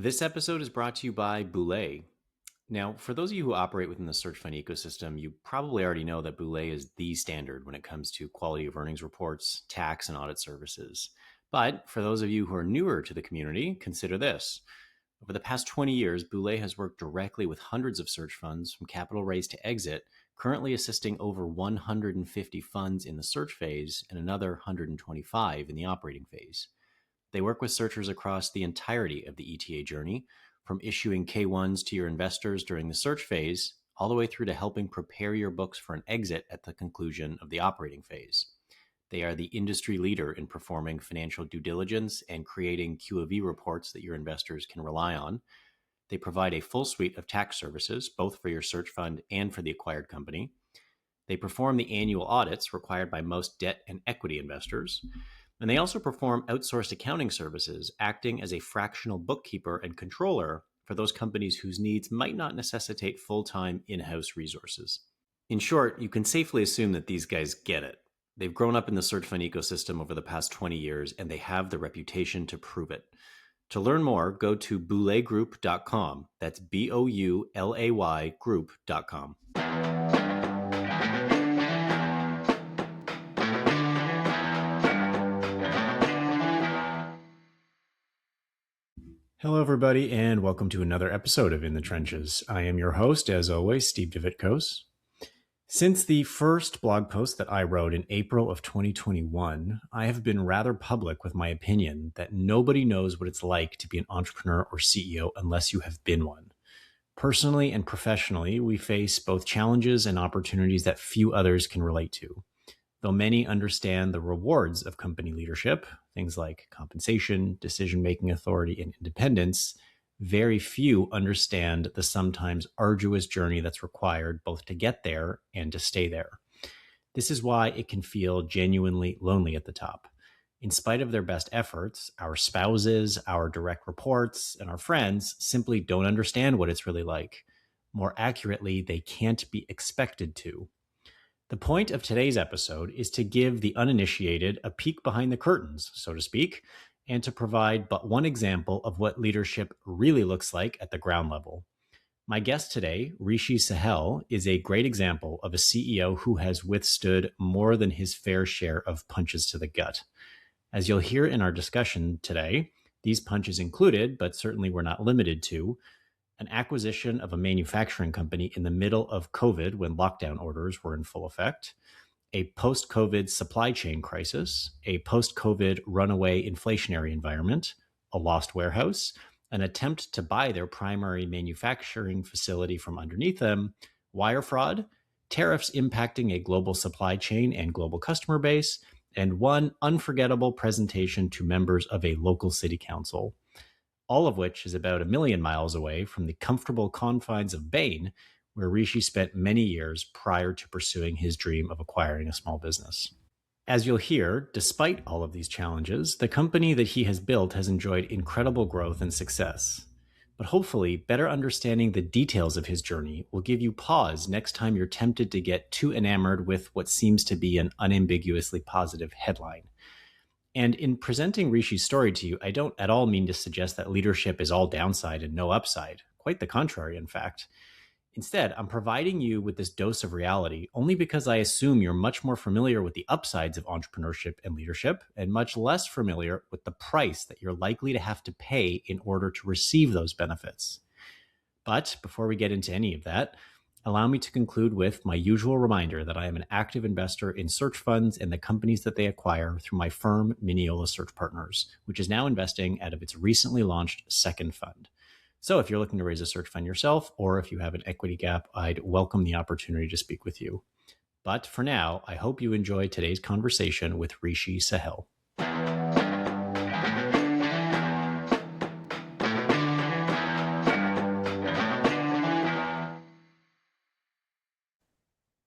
This episode is brought to you by Boulay. Now, for those of you who operate within the search fund ecosystem, you probably already know that Boulay is the standard when it comes to quality of earnings reports, tax, and audit services. But for those of you who are newer to the community, consider this. Over the past 20 years, Boulay has worked directly with hundreds of search funds from capital raise to exit, currently assisting over 150 funds in the search phase and another 125 in the operating phase. They work with searchers across the entirety of the ETA journey, from issuing K1s to your investors during the search phase, all the way through to helping prepare your books for an exit at the conclusion of the operating phase. They are the industry leader in performing financial due diligence and creating Q of E reports that your investors can rely on. They provide a full suite of tax services, both for your search fund and for the acquired company. They perform the annual audits required by most debt and equity investors. And they also perform outsourced accounting services, acting as a fractional bookkeeper and controller for those companies whose needs might not necessitate full-time in-house resources. In short, you can safely assume that these guys get it. They've grown up in the search fund ecosystem over the past 20 years, and they have the reputation to prove it. To learn more, go to boulaygroup.com. That's BOULAY group.com. Hello, everybody, and welcome to another episode of In the Trenches. I am your host, as always, Steve Davitkos. Since the first blog post that I wrote in April of 2021, I have been rather public with my opinion that nobody knows what it's like to be an entrepreneur or CEO unless you have been one. Personally and professionally, we face both challenges and opportunities that few others can relate to. Though many understand the rewards of company leadership, things like compensation, decision-making authority, and independence, very few understand the sometimes arduous journey that's required both to get there and to stay there. This is why it can feel genuinely lonely at the top. In spite of their best efforts, our spouses, our direct reports, and our friends simply don't understand what it's really like. More accurately, they can't be expected to. The point of today's episode is to give the uninitiated a peek behind the curtains, so to speak, and to provide but one example of what leadership really looks like at the ground level. My guest today, Rishi Sahel, is a great example of a CEO who has withstood more than his fair share of punches to the gut. As you'll hear in our discussion today, these punches included, but certainly were not limited to, an acquisition of a manufacturing company in the middle of COVID when lockdown orders were in full effect, a post-COVID supply chain crisis, a post-COVID runaway inflationary environment, a lost warehouse, an attempt to buy their primary manufacturing facility from underneath them, wire fraud, tariffs impacting a global supply chain and global customer base, and one unforgettable presentation to members of a local city council, all of which is about 1,000,000 miles away from the comfortable confines of Bain, where Rishi spent many years prior to pursuing his dream of acquiring a small business. As you'll hear, despite all of these challenges, the company that he has built has enjoyed incredible growth and success. But hopefully, better understanding the details of his journey will give you pause next time you're tempted to get too enamored with what seems to be an unambiguously positive headline. And in presenting Rishi's story to you, I don't at all mean to suggest that leadership is all downside and no upside. Quite the contrary, in fact. Instead, I'm providing you with this dose of reality only because I assume you're much more familiar with the upsides of entrepreneurship and leadership and much less familiar with the price that you're likely to have to pay in order to receive those benefits. But before we get into any of that, allow me to conclude with my usual reminder that I am an active investor in search funds and the companies that they acquire through my firm, Mineola Search Partners, which is now investing out of its recently launched second fund. So if you're looking to raise a search fund yourself, or if you have an equity gap, I'd welcome the opportunity to speak with you. But for now, I hope you enjoy today's conversation with Rishi Sahel.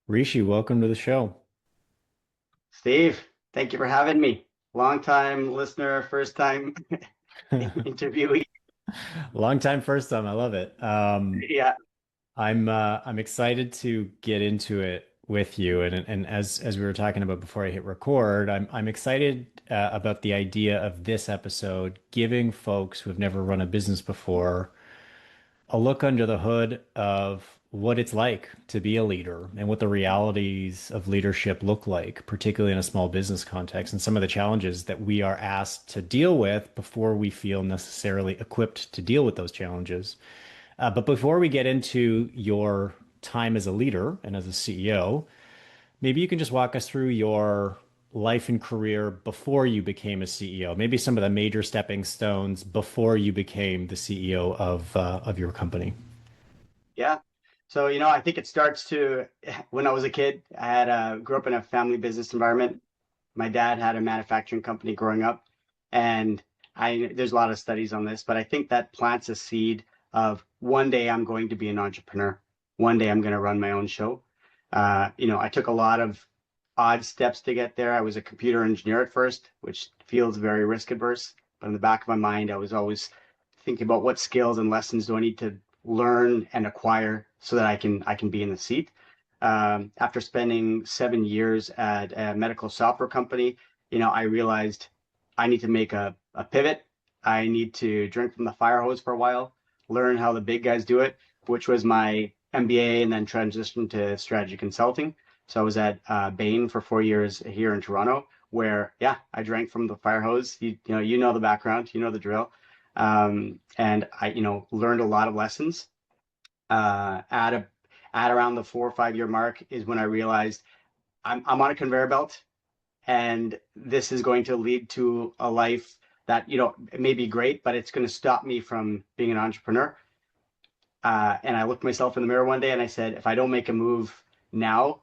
Rishi, welcome to the show. Steve, thank you for having me. Long time listener, first time interviewee. Long time, first time. I love it. Yeah. I'm excited to get into it with you, and as we were talking about before I hit record, I'm excited about the idea of this episode, giving folks who have never run a business before a look under the hood of what it's like to be a leader and what the realities of leadership look like, particularly in a small business context, and some of the challenges that we are asked to deal with before we feel necessarily equipped to deal with those challenges. But before we get into your time as a leader and as a CEO, maybe you can just walk us through your life and career before you became a CEO. Maybe some of the major stepping stones before you became the CEO of your company. Yeah. So, I think it starts to when I was a kid. I had grew up in a family business environment. My dad had a manufacturing company growing up, and I there's a lot of studies on this, but I think that plants a seed of one day I'm going to be an entrepreneur. One day I'm going to run my own show. I took a lot of odd steps to get there. I was a computer engineer at first, which feels very risk adverse, but in the back of my mind, I was always thinking about what skills and lessons do I need to learn and acquire so that I can be in the seat. After spending 7 years at a medical software company, I realized I need to make a pivot. I need to drink from the fire hose for a while, learn how the big guys do it, which was my MBA and then transition to strategy consulting. So I was at Bain for 4 years here in Toronto, where yeah, I drank from the fire hose. You know the background, you know the drill, and I learned a lot of lessons. Uh, at a at around the 4 or 5 year mark is when I realized I'm on a conveyor belt, and this is going to lead to a life that it may be great, but it's going to stop me from being an entrepreneur. And I looked myself in the mirror one day and I said, if I don't make a move now,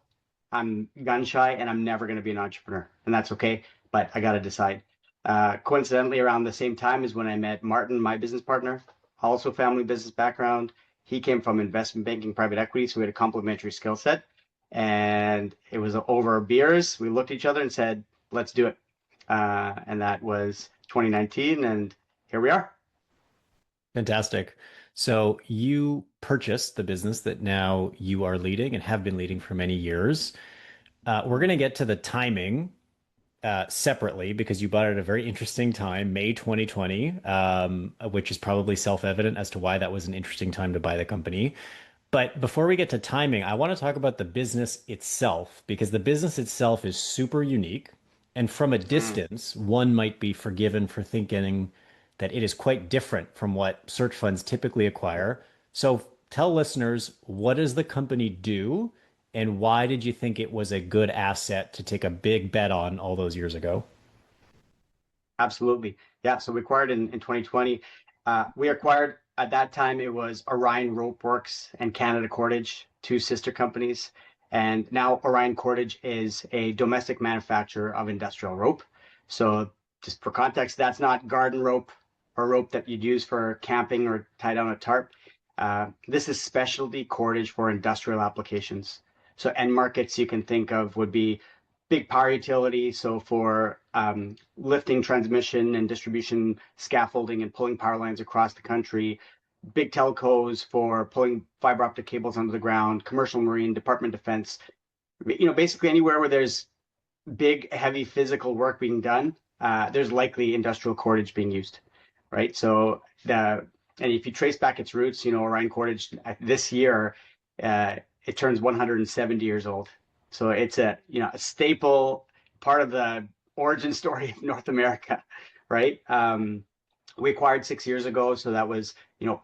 I'm gun shy and I'm never going to be an entrepreneur. And that's okay, but I got to decide. Coincidentally, around the same time is when I met Martin, my business partner, also family business background. He came from investment banking, private equity, so we had a complementary skill set. And it was over beers. We looked at each other and said, let's do it. And that was 2019, and here we are. Fantastic. So you purchased the business that now you are leading and have been leading for many years. We're going to get to the timing separately because you bought it at a very interesting time, May 2020, which is probably self-evident as to why that was an interesting time to buy the company. But before we get to timing, I want to talk about the business itself because the business itself is super unique. And from a Mm, distance, one might be forgiven for thinking that it is quite different from what search funds typically acquire. So tell listeners, what does the company do? And why did you think it was a good asset to take a big bet on all those years ago? absolutely. Yeah. So we acquired in 2020. We acquired at that time, it was Orion Rope Works and Canada Cordage, two sister companies. And now Orion Cordage is a domestic manufacturer of industrial rope. So just for context, that's not garden rope or rope that you'd use for camping or tie down a tarp. This is specialty cordage for industrial applications. So end markets you can think of would be big power utility. So for lifting transmission and distribution scaffolding and pulling power lines across the country, big telcos for pulling fiber optic cables under the ground, commercial marine, Department of Defense, basically anywhere where there's big, heavy physical work being done, there's likely industrial cordage being used, right? And if you trace back its roots, Orion Cordage this year, uh, it turns 170 years old. So it's a staple part of the origin story of North America, right? We acquired 6 years ago, so that was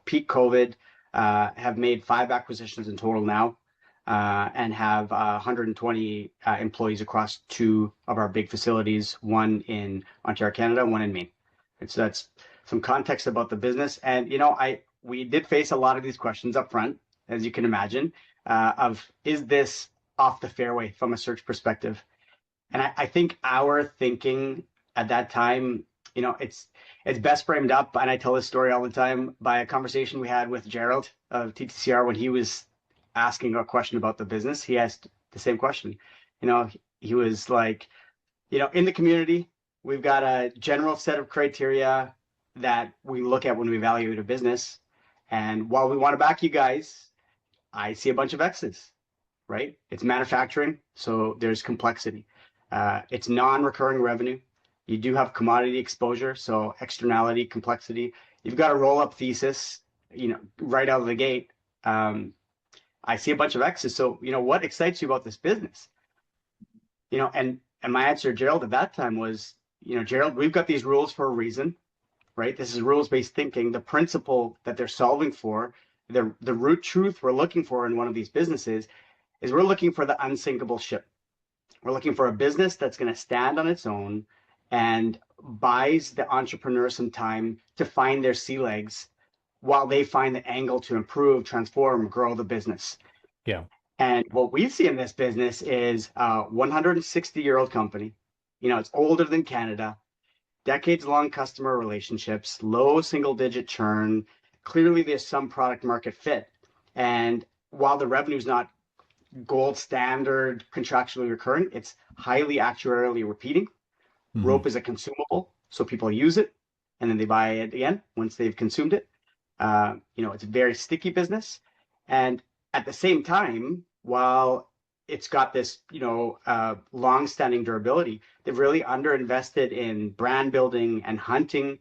peak COVID. Have made 5 acquisitions in total now, and have 120 employees across two of our big facilities, one in Ontario, Canada, one in Maine. And so that's some context about the business. And I we did face a lot of these questions up front, as you can imagine, of is this off the fairway from a search perspective? And I think our thinking at that time, it's best framed up, and I tell this story all the time, by a conversation we had with Gerald of TTCR when he was asking a question about the business. He asked the same question. He was like, in the community, we've got a general set of criteria that we look at when we evaluate a business. And while we want to back you guys, I see a bunch of X's. right? It's manufacturing, so there's complexity. It's non-recurring revenue. You do have commodity exposure, so externality, complexity. You've got a roll-up thesis, right out of the gate. Um, I see a bunch of X's. So, what excites you about this business? And my answer, Gerald, at that time was, Gerald, we've got these rules for a reason, right? This is rules-based thinking. The principle that they're solving for, the root truth we're looking for in one of these businesses is we're looking for the unsinkable ship. We're looking for a business that's going to stand on its own and buys the entrepreneur some time to find their sea legs while they find the angle to improve, transform, grow the business. Yeah. And what we see in this business is a 160-year-old company. It's older than Canada, decades long customer relationships, low single digit churn. Clearly, there's some product market fit. And while the revenue is not gold standard contractually recurring, it's highly actuarially repeating. Hmm. Rope is a consumable, so people use it and then they buy it again once they've consumed it. It's a very sticky business. And at the same time, while it's got this, long-standing durability, they've really underinvested in brand building and hunting.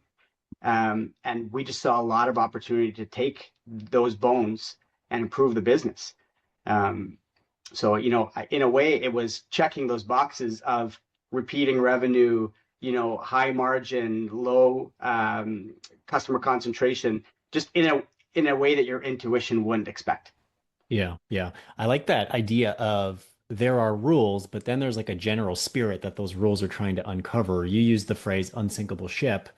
And we just saw a lot of opportunity to take those bones and improve the business. Um, so, in a way, it was checking those boxes of repeating revenue, high margin, low customer concentration, just in a way that your intuition wouldn't expect. Yeah, yeah. I like that idea of there are rules, but then there's like a general spirit that those rules are trying to uncover. You used the phrase unsinkable ship.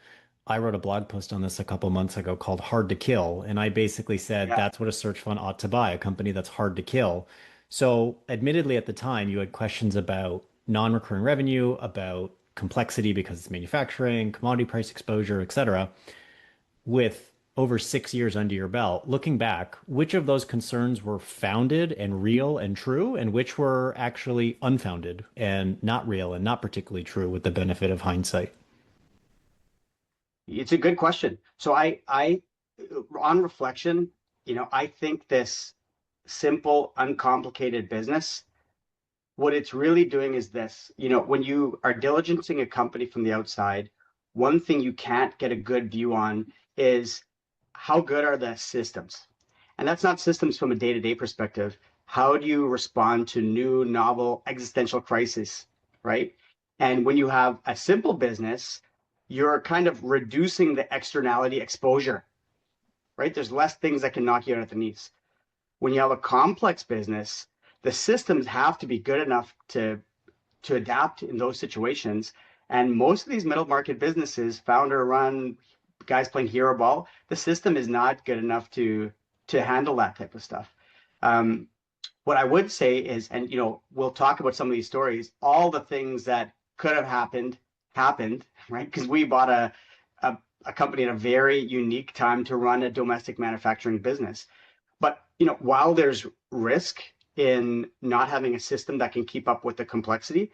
I wrote a blog post on this a couple months ago called Hard to Kill, and I basically said Yeah. that's what a search fund ought to buy, a company that's hard to kill. So, admittedly, at the time, you had questions about non-recurring revenue, about complexity because it's manufacturing, commodity price exposure, et cetera. With over 6 years under your belt, looking back, which of those concerns were founded and real and true, and which were actually unfounded and not real and not particularly true with the benefit of hindsight? It's a good question. So on reflection, I think this simple, uncomplicated business, what it's really doing is this. When you are diligencing a company from the outside, one thing you can't get a good view on is how good are the systems? And that's not systems from a day-to-day perspective. How do you respond to new, novel, existential crises, right? And when you have a simple business, you're kind of reducing the externality exposure, right? There's less things that can knock you out at the knees. When you have a complex business, the systems have to be good enough to adapt in those situations. And most of these middle market businesses, founder run, guys playing hero ball, the system is not good enough to handle that type of stuff. Um, what I would say is, and we'll talk about some of these stories, all the things that could have happened, right? Because we bought a company at a very unique time to run a domestic manufacturing business. But while there's risk in not having a system that can keep up with the complexity,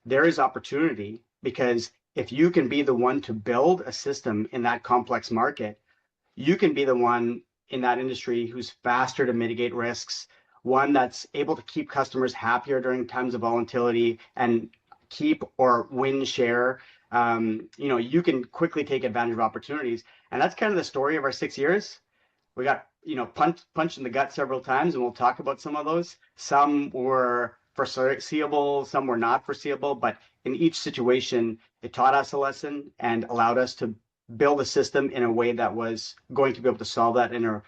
there is opportunity because if you can be the one to build a system in that complex market, you can be the one in that industry who's faster to mitigate risks, one that's able to keep customers happier during times of volatility and keep or win share. You can quickly take advantage of opportunities. And that's kind of the story of our 6 years. We got, punched in the gut several times, and we'll talk about some of those. Some were foreseeable, some were not foreseeable, but in each situation, it taught us a lesson and allowed us to build a system in a way that was going to be able to solve that in a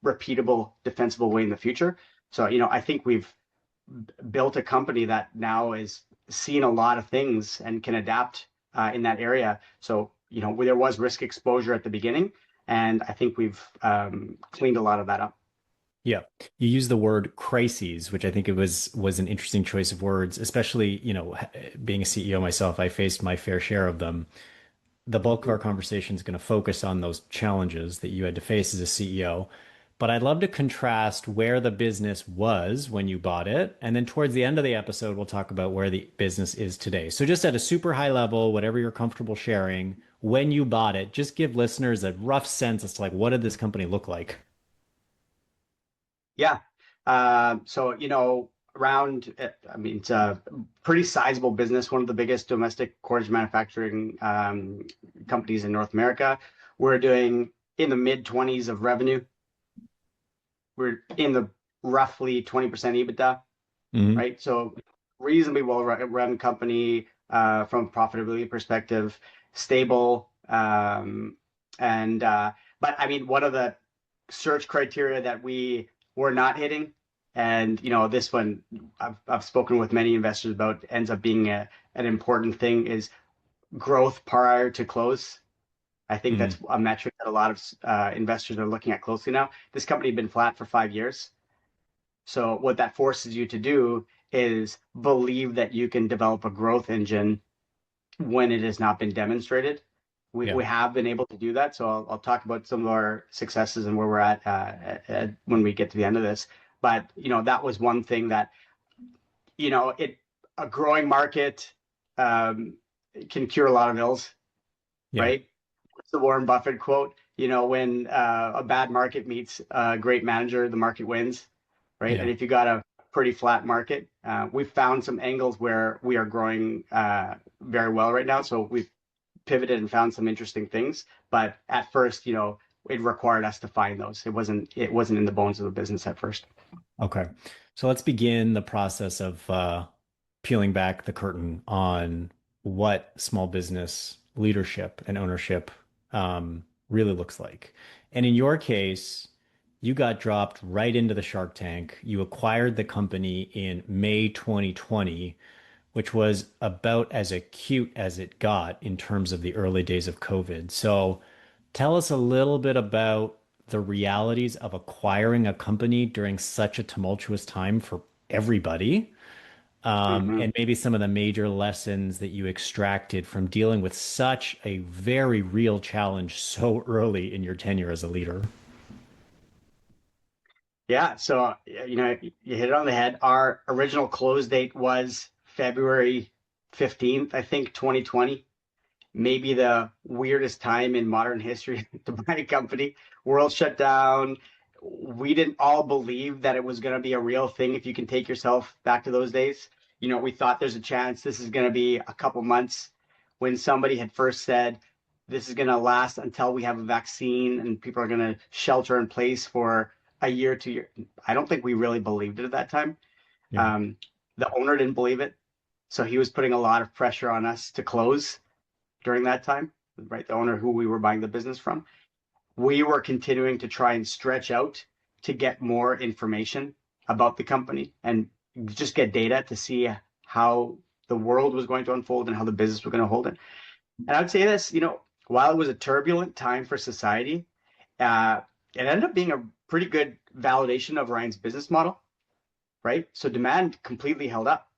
repeatable, defensible way in the future. So, I think we've built a company that now is seen a lot of things and can adapt in that area. So, there was risk exposure at the beginning, and I think we've cleaned a lot of that up. Yeah. You use the word crises, which I think it was an interesting choice of words, especially, being a CEO myself, I faced my fair share of them. The bulk of our conversation is going to focus on those challenges that you had to face as a CEO. But I'd love to contrast where the business was when you bought it. And then towards the end of the episode, we'll talk about where the business is today. So, just at a super high level, whatever you're comfortable sharing, when you bought it, just give listeners a rough sense as to like, what did this company look like? Yeah. So, around, I mean, it's a pretty sizable business, one of the biggest domestic cordage manufacturing companies in North America. We're doing in the mid 20s of revenue. We're in the roughly 20% EBITDA, Hmm. right? So reasonably well run company from a profitability perspective, stable. And but I mean, one of the search criteria that we were not hitting, and this one I've spoken with many investors about, ends up being an important thing, is growth prior to close. I think Hmm. that's a metric that a lot of investors are looking at closely now. This company had been flat for 5 years. So what that forces you to do is believe that you can develop a growth engine when it has not been demonstrated. Yeah. We have been able to do that. So I'll talk about some of our successes and where we're at when we get to the end of this. But that was one thing that it a growing market um, can cure a lot of ills, Yeah. right? What's the Warren Buffett quote? When a bad market meets a great manager, the market wins, right? Yeah. And if you got a pretty flat market, we've found some angles where we are growing very well right now. So we've pivoted and found some interesting things. But at first, it required us to find those. It wasn't in the bones of the business at first. Okay. So let's begin the process of peeling back the curtain on what small business leadership and ownership really looks like. And in your case, you got dropped right into the Shark Tank. You acquired the company in May 2020, which was about as acute as it got in terms of the early days of COVID. So tell us a little bit about the realities of acquiring a company during such a tumultuous time for everybody, Mm-hmm. and maybe some of the major lessons that you extracted from dealing with such a very real challenge so early in your tenure as a leader. Yeah, so you hit it on the head. Our original close date was February 15th, I think, 2020. Maybe the weirdest time in modern history to buy a company. World shut down. We didn't all believe that it was going to be a real thing if you can take yourself back to those days. We thought there's a chance this is going to be a couple months. When somebody had first said this is going to last until we have a vaccine and people are going to shelter in place for a year, 2 years. I don't think we really believed it at that time. Yeah. Um, the owner didn't believe it. So he was putting a lot of pressure on us to close during that time, right? The owner who we were buying the business from. We were continuing to try and stretch out to get more information about the company and just get data to see how the world was going to unfold and how the business was going to hold it. And I would say this, while it was a turbulent time for society, uh, it ended up being a pretty good validation of Ryan's business model, right? So demand completely held up.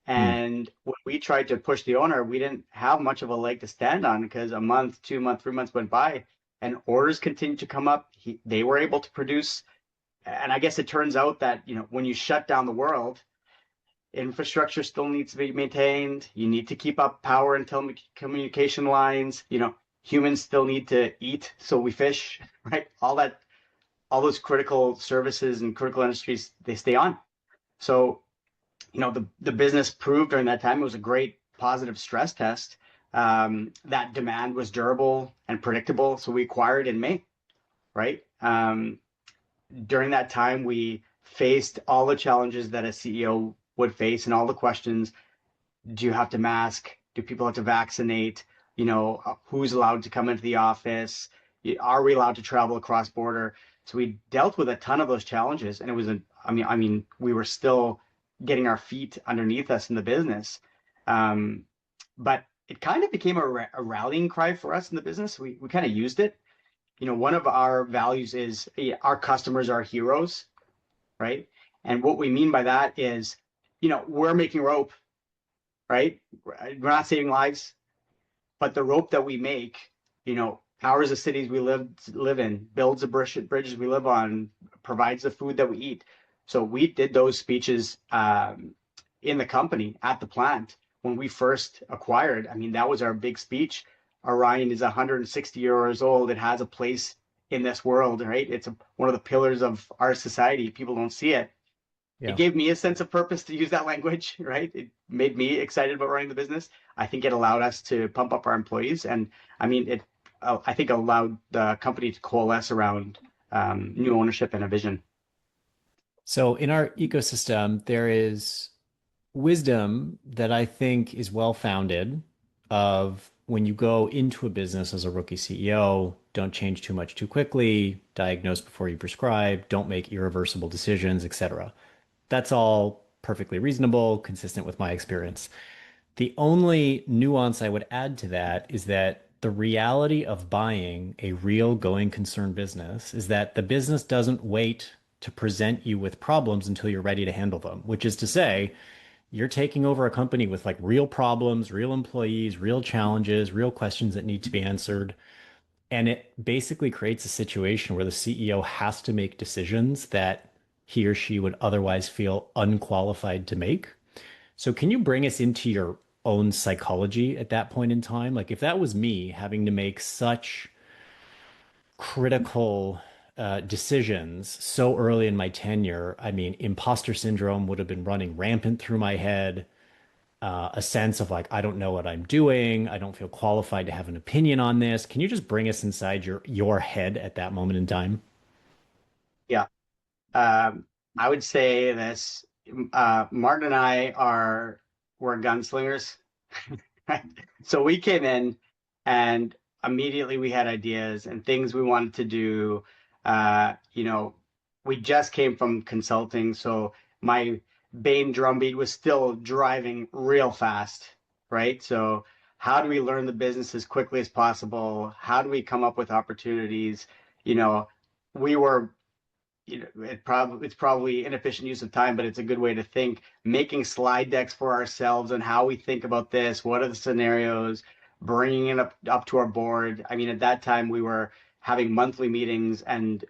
Mm. And when we tried to push the owner, we didn't have much of a leg to stand on because a month, 2 months, 3 months went by and orders continued to come up. They were able to produce. And I guess it turns out that, when you shut down the world, infrastructure still needs to be maintained. You need to keep up power and telecommunication lines. Humans still need to eat, so we fish, right? All those critical services and critical industries, they stay on. So the business proved during that time it was a great positive stress test. That demand was durable and predictable. So we acquired in May, right? During that time, we faced all the challenges that a CEO would face and all the questions. Do you have to mask? Do people have to vaccinate? Who's allowed to come into the office? Are we allowed to travel across border? So we dealt with a ton of those challenges, and it was I mean, we were still getting our feet underneath us in the business, um, but it kind of became a rallying cry for us in the business. We kind of used it. One of our values is our customers are heroes, right? And what we mean by that is, we're making rope, right? We're not saving lives, but the rope that we make, powers the cities we live in, builds the bridges we live on, provides the food that we eat. So we did those speeches in the company at the plant when we first acquired. I mean, that was our big speech. Orion is 160 years old. It has a place in this world, right? It's one of the pillars of our society. People don't see it, it Yeah. gave me a sense of purpose to use that language, right? It made me excited about running the business. I think it allowed us to pump up our employees, and I mean, it I think allowed the company to coalesce around new ownership and a vision. So in our ecosystem, there is wisdom that I think is well founded of when you go into a business as a rookie CEO, don't change too much too quickly, diagnose before you prescribe, don't make irreversible decisions, etc. That's all perfectly reasonable, consistent with my experience. The only nuance I would add to that is that the reality of buying a real going concern business is that the business doesn't wait to present you with problems until you're ready to handle them, which is to say, you're taking over a company with like real problems, real employees, real challenges, real questions that need to be answered. And it basically creates a situation where the CEO has to make decisions that he or she would otherwise feel unqualified to make. So, can you bring us into your own psychology at that point in time? Like, if that was me having to make such critical decisions so early in my tenure, I mean, imposter syndrome would have been running rampant through my head. A sense of like, I don't know what I'm doing. I don't feel qualified to have an opinion on this. Can you just bring us inside your head at that moment in time? Yeah. Um, I would say this. Martin and I are we're gunslingers. Right? So we came in and immediately we had ideas and things we wanted to do. You know, we just came from consulting, so my Bain drumbeat was still driving real fast, right? So how do we learn the business as quickly as possible? How do we come up with opportunities? You know, we were it's probably inefficient use of time, but it's a good way to think. Making slide decks for ourselves and how we think about this. What are the scenarios? Bringing it up to our board. I mean, at that time we were having monthly meetings and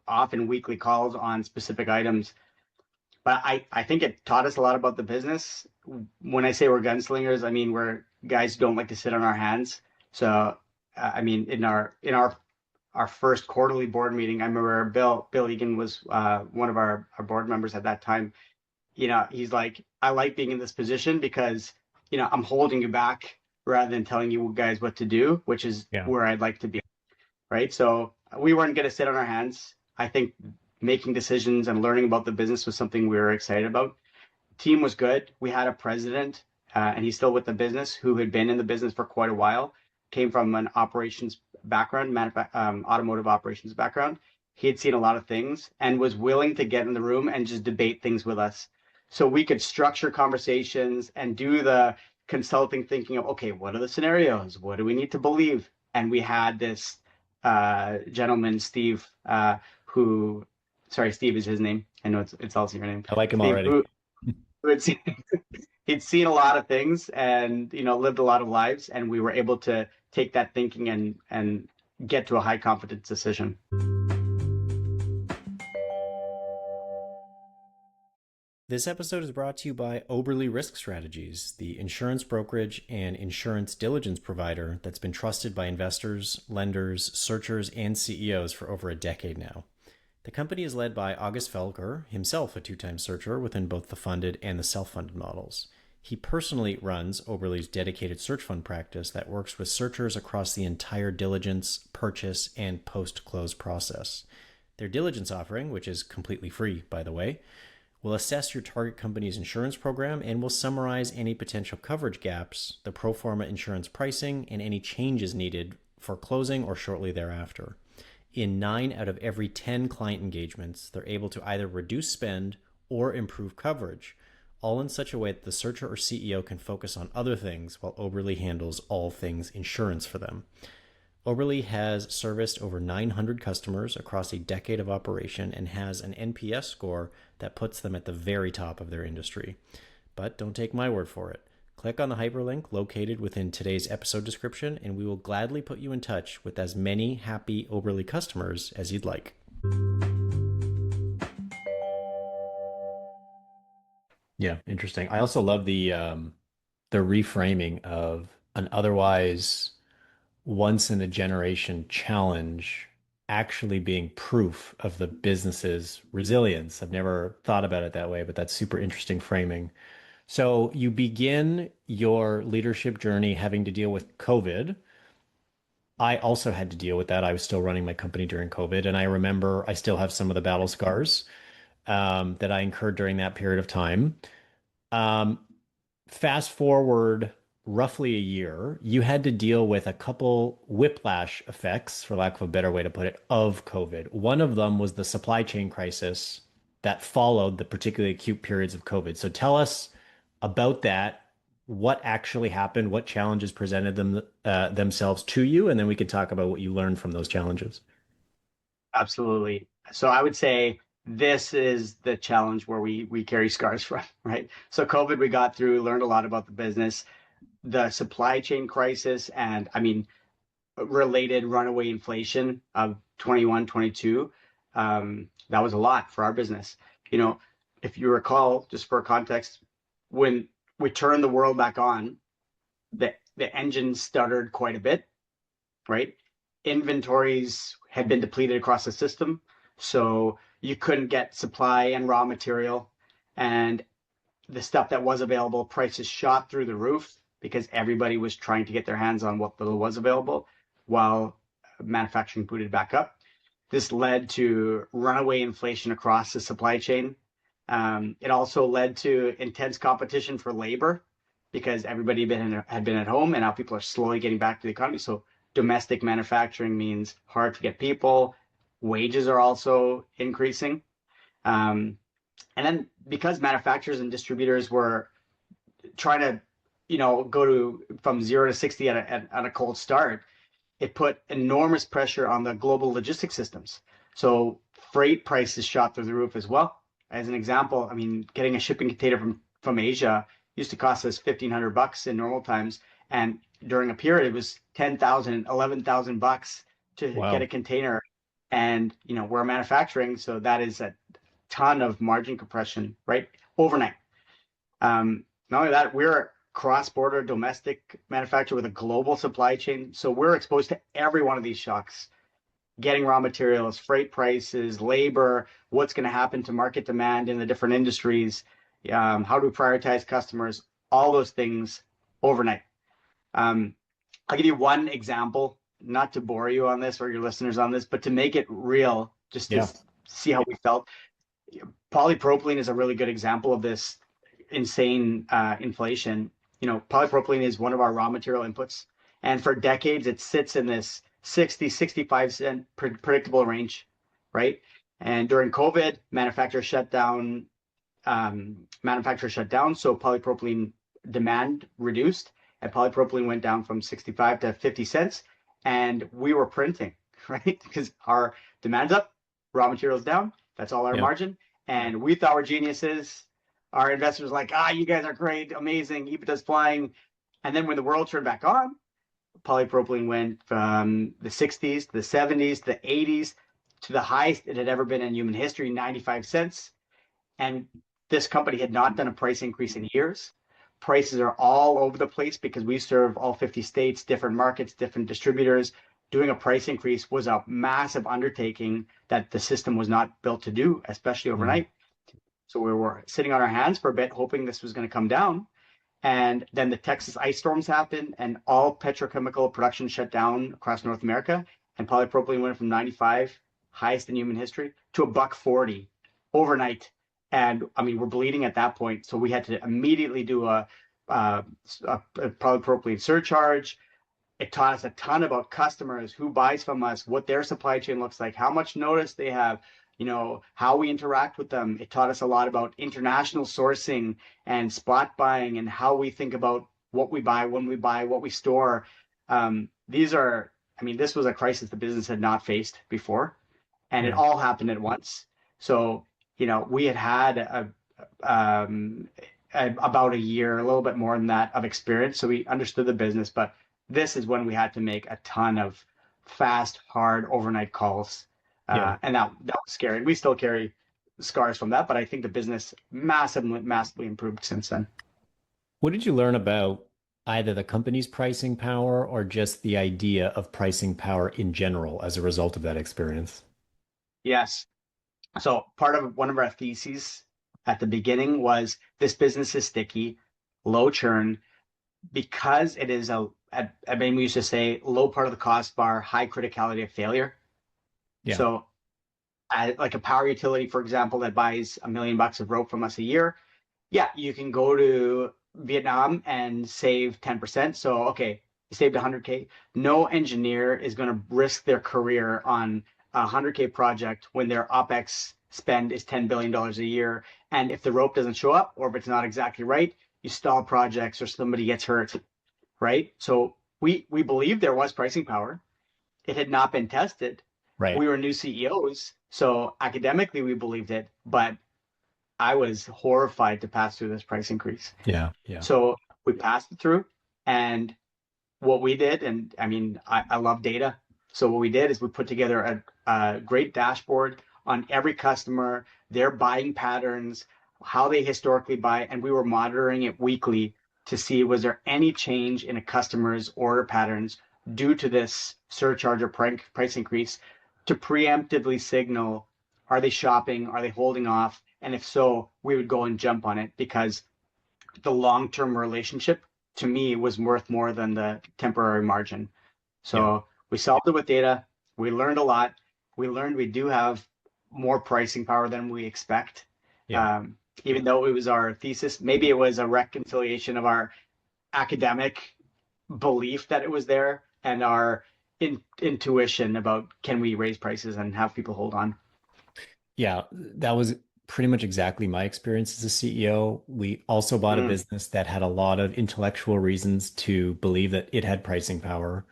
often weekly calls on specific items. But I think it taught us a lot about the business. When I say we're gunslingers, I mean we're guys who don't like to sit on our hands. So I mean, in our first quarterly board meeting, I remember Bill Egan was one of our board members at that time. You know, he's like, I like being in this position because, you know, I'm holding you back rather than telling you guys what to do, which is Yeah. where I'd like to be. Right. So we weren't going to sit on our hands. I think making decisions and learning about the business was something we were excited about. Team was good. We had a president, and he's still with the business, who had been in the business for quite a while, came from an operations background, automotive operations background. He had seen a lot of things and was willing to get in the room and just debate things with us. So we could structure conversations and do the consulting thinking of, okay, what are the scenarios? What do we need to believe? And we had this gentleman, Steve, who, sorry, Steve is his name. I know it's also your name. I like him Steve, already. who had seen, he'd seen a lot of things and lived a lot of lives, and we were able to take that thinking and get to a high confidence decision. This episode is brought to you by Oberly Risk Strategies, the insurance brokerage and insurance diligence provider that's been trusted by investors, lenders, searchers, and CEOs for over a decade now. The company is led by August Felker, himself a two-time searcher within both the funded and the self-funded models. He personally runs Oberly's dedicated search fund practice that works with searchers across the entire diligence, purchase, and post-close process. Their diligence offering, which is completely free, by the way, will assess your target company's insurance program and will summarize any potential coverage gaps, the pro forma insurance pricing, and any changes needed for closing or shortly thereafter. In 9 out of every 10 client engagements, they're able to either reduce spend or improve coverage, all in such a way that the searcher or CEO can focus on other things while Oberly handles all things insurance for them. Oberly has serviced over 900 customers across a decade of operation and has an NPS score that puts them at the very top of their industry. But don't take my word for it. Click on the hyperlink located within today's episode description, and we will gladly put you in touch with as many happy Oberly customers as you'd like. Yeah, interesting. I also love the reframing of an otherwise once in a generation challenge actually being proof of the business's resilience. I've never thought about it that way, but that's super interesting framing. So you begin your leadership journey having to deal with COVID. I also had to deal with that. I was still running my company during COVID, and I remember I still have some of the battle scars that I incurred during that period of time. Um, Fast forward roughly a year, you had to deal with a couple whiplash effects, for lack of a better way to put it, of COVID. One of them was the supply chain crisis that followed the particularly acute periods of COVID. So tell us about that. What actually happened? What challenges presented themselves to you? And then we can talk about what you learned from those challenges. Absolutely. So I would say this is the challenge where we carry scars from, right? So COVID we got through, learned a lot about the business, the supply chain crisis, and I mean related runaway inflation of 21, 22. That was a lot for our business. You know, if you recall, just for context, when we turned the world back on, the engine stuttered quite a bit, right? Inventories had been depleted across the system, so you couldn't get supply and raw material, and the stuff that was available, prices shot through the roof because everybody was trying to get their hands on what little was available while manufacturing booted back up. This led to runaway inflation across the supply chain. It also led to intense competition for labor because everybody had been at home and now people are slowly getting back to the economy. So domestic manufacturing means hard to get people. Wages are also increasing. Um, and then because manufacturers and distributors were trying to, go to from 0 to 60 at a cold start, it put enormous pressure on the global logistics systems. So freight prices shot through the roof as well. As an example, I mean, getting a shipping container from Asia used to cost us $1,500 in normal times, and during a period it was 10,000, 11,000 bucks to get a Wow. container. And we're manufacturing, so that is a ton of margin compression, right? Overnight. Not only that, we're a cross-border domestic manufacturer with a global supply chain. So we're exposed to every one of these shocks, getting raw materials, freight prices, labor, what's going to happen to market demand in the different industries, how do we prioritize customers, all those things overnight. Um, I'll give you one example, not to bore you on this or your listeners on this, but to make it real, just to Yeah. see how we felt. Polypropylene is a really good example of this insane inflation. Polypropylene is one of our raw material inputs. And for decades, it sits in this 60, 65 cent predictable range, right? And during COVID, manufacturers shut down. So polypropylene demand reduced and polypropylene went down from 65 to 50 cents. And we were printing, right? Because our demand's up, raw materials down. That's all our Yeah. margin. And we thought we're geniuses. Our investors were like, you guys are great, amazing, EBITDA's flying. And then when the world turned back on, polypropylene went from the 60s to the 70s to the 80s to the highest it had ever been in human history, 95 cents. And this company had not done a price increase in years. Prices are all over the place because we serve all 50 states, different markets, different distributors. Doing a price increase was a massive undertaking that the system was not built to do, especially Mm. overnight. So we were sitting on our hands for a bit, hoping this was going to come down. And then the Texas ice storms happened, and all petrochemical production shut down across North America. And polypropylene went from 95, highest in human history, to a buck 40 overnight. And I mean, we're bleeding at that point. So we had to immediately do a polypropylene surcharge. It taught us a ton about customers, who buys from us, what their supply chain looks like, how much notice they have, how we interact with them. It taught us a lot about international sourcing and spot buying and how we think about what we buy, when we buy, what we store. This was a crisis the business had not faced before, and it Yeah. all happened at once. So, we had about a year, a little bit more than that, of experience. So we understood the business, but this is when we had to make a ton of fast, hard overnight calls. Yeah. And that was scary. We still carry scars from that, but I think the business massively, massively improved since then. What did you learn about either the company's pricing power or just the idea of pricing power in general as a result of that experience? Yes. So part of one of our theses at the beginning was this business is sticky, low churn, because it is at Bain we used to say low part of the cost bar, high criticality of failure. Yeah. So like a power utility, for example, that buys $1 million of rope from us a year, yeah, you can go to Vietnam and save 10%. So, okay, you saved 100K. No engineer is going to risk their career on a 100K project when their OpEx spend is $10 billion a year. And if the rope doesn't show up or if it's not exactly right, you stall projects or somebody gets hurt, right? So we believe there was pricing power. It had not been tested. Right. We were new CEOs. So academically, we believed it, but I was horrified to pass through this price increase. Yeah. Yeah. So we passed it through. And what we did, and I mean, I love data. So what we did is we put together a great dashboard on every customer, their buying patterns, how they historically buy, and we were monitoring it weekly to see was there any change in a customer's order patterns due to this surcharge or price increase to preemptively signal, are they shopping, are they holding off? And if so, we would go and jump on it because the long-term relationship to me was worth more than the temporary margin. Yeah. So we solved it with data. We learned a lot. We learned we do have more pricing power than we expect. Yeah. Um, Even though it was our thesis, maybe it was a reconciliation of our academic belief that it was there and our intuition about can we raise prices and have people hold on. Yeah, that was pretty much exactly my experience as a CEO. We also bought a Mm, business that had a lot of intellectual reasons to believe that it had pricing power,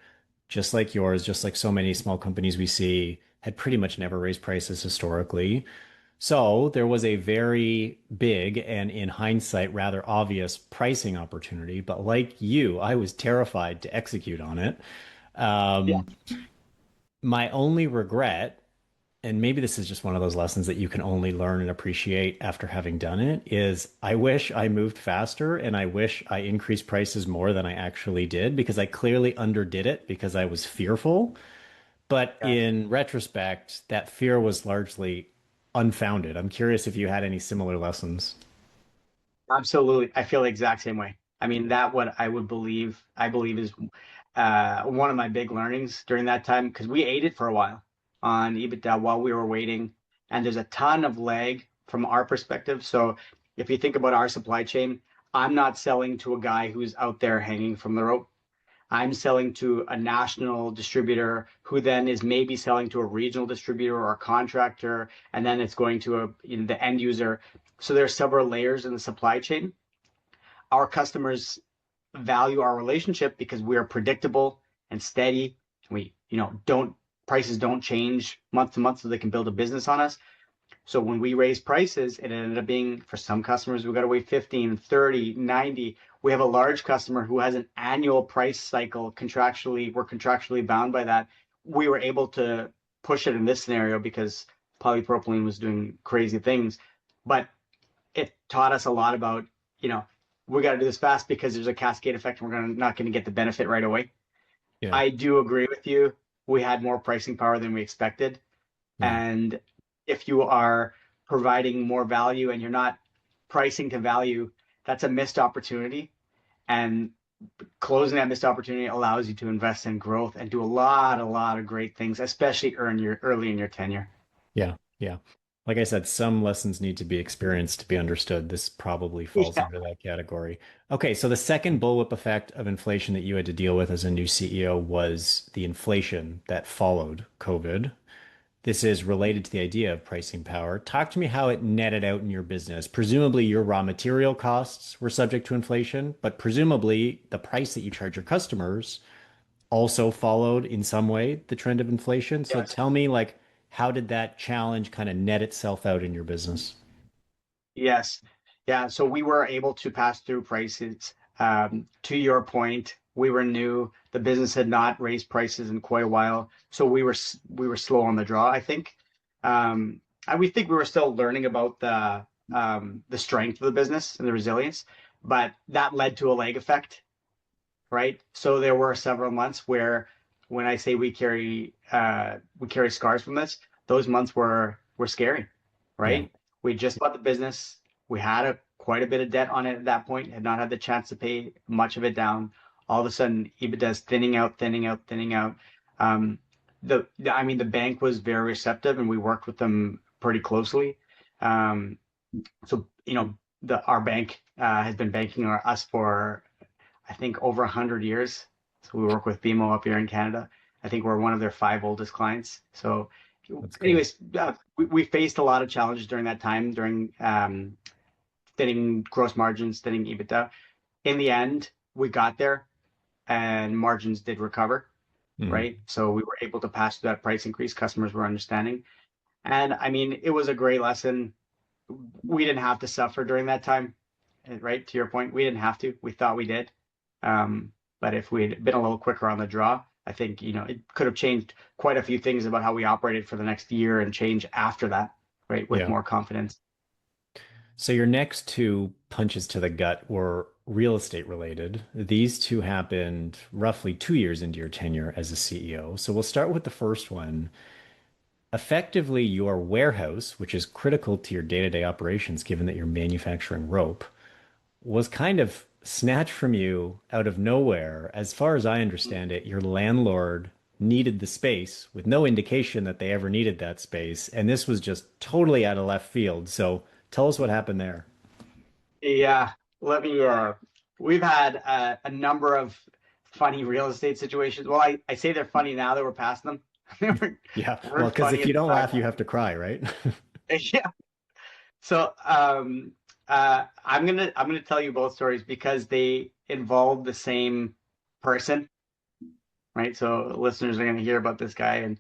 just like yours, just like so many small companies we see had pretty much never raised prices historically. So there was a very big and, in hindsight, rather obvious pricing opportunity. But like you, I was terrified to execute on it. yeah, Um, my only regret, and maybe this is just one of those lessons that you can only learn and appreciate after having done it, is I wish I moved faster and I wish I increased prices more than I actually did because I clearly underdid it because I was fearful. But yeah. in retrospect, that fear was largely unfounded. I'm curious if you had any similar lessons. Absolutely. I feel the exact same way. I mean, that what I believe is one of my big learnings during that time because we ate it for a while on EBITDA while we were waiting. And there's a ton of lag from our perspective. So if you think about our supply chain, I'm not selling to a guy who's out there hanging from the rope. I'm selling to a national distributor who then is maybe selling to a regional distributor or a contractor, and then it's going to the end user. So there's several layers in the supply chain. Our customers value our relationship because we are predictable and steady. We, don't prices don't change month to month, so they can build a business on us. So when we raise prices, it ended up being for some customers, we've got to wait 15, 30, 90. We have a large customer who has an annual price cycle contractually. We're contractually bound by that. We were able to push it in this scenario because polypropylene was doing crazy things. But it taught us a lot about, you know, we got to do this fast because there's a cascade effect and we're not going to get the benefit right away. Yeah. I do agree with you. We had more pricing power than we expected. Yeah. And if you are providing more value and you're not pricing to value, that's a missed opportunity. And closing that missed opportunity allows you to invest in growth and do a lot of great things, especially early in your tenure. Yeah. Yeah. Like I said, some lessons need to be experienced to be understood. This probably falls Yeah. under that category. Okay, so the second bullwhip effect of inflation that you had to deal with as a new CEO was the inflation that followed COVID. This is related to the idea of pricing power. Talk to me how it netted out in your business. Presumably, your raw material costs were subject to inflation, but presumably the price that you charge your customers also followed in some way the trend of inflation. So Yes. tell me, like, how did that challenge kind of net itself out in your business? Yes. Yeah. So we were able to pass through prices. To your point, we were new. The business had not raised prices in quite a while, so we were slow on the draw, I think. And we think we were still learning about the strength of the business and the resilience, but that led to a lag effect. right? So there were several months where, when I say we carry scars from this, those months were scary, Yeah. right? We just bought the business. We had quite a bit of debt on it at that point, had not had the chance to pay much of it down. All of a sudden, EBITDA is thinning out, thinning out, thinning out. Um, I mean, the bank was very receptive, and we worked with them pretty closely. Um, so, our bank has been banking us for, I think, over 100 years. So we work with BMO up here in Canada. I think we're one of their five oldest clients. So, That's cool. anyways, we faced a lot of challenges during that time, during thinning gross margins, thinning EBITDA. In the end, we got there, and margins did recover, Mhm. right? So we were able to pass through that price increase. Customers were understanding. And I mean, it was a great lesson. We didn't have to suffer during that time, right? To your point, we didn't have to. We thought we did. But if we'd been a little quicker on the draw, I think, it could have changed quite a few things about how we operated for the next year and change after that, right? With Yeah. more confidence. So your next two punches to the gut were real estate related. These two happened roughly 2 years into your tenure as a CEO. So we'll start with the first one. Effectively, your warehouse, which is critical to your day-to-day operations, given that you're manufacturing rope, was kind of snatched from you out of nowhere. As far as I understand it, your landlord needed the space with no indication that they ever needed that space. And this was just totally out of left field. So tell us what happened there. Yeah, let me. We've had a number of funny real estate situations. Well, I say they're funny now that we're past them. They Yeah. Well, weren't because funny if you at the don't time. laugh, you have to cry, right? Yeah. So I'm gonna tell you both stories because they involve the same person, right? So listeners are gonna hear about this guy and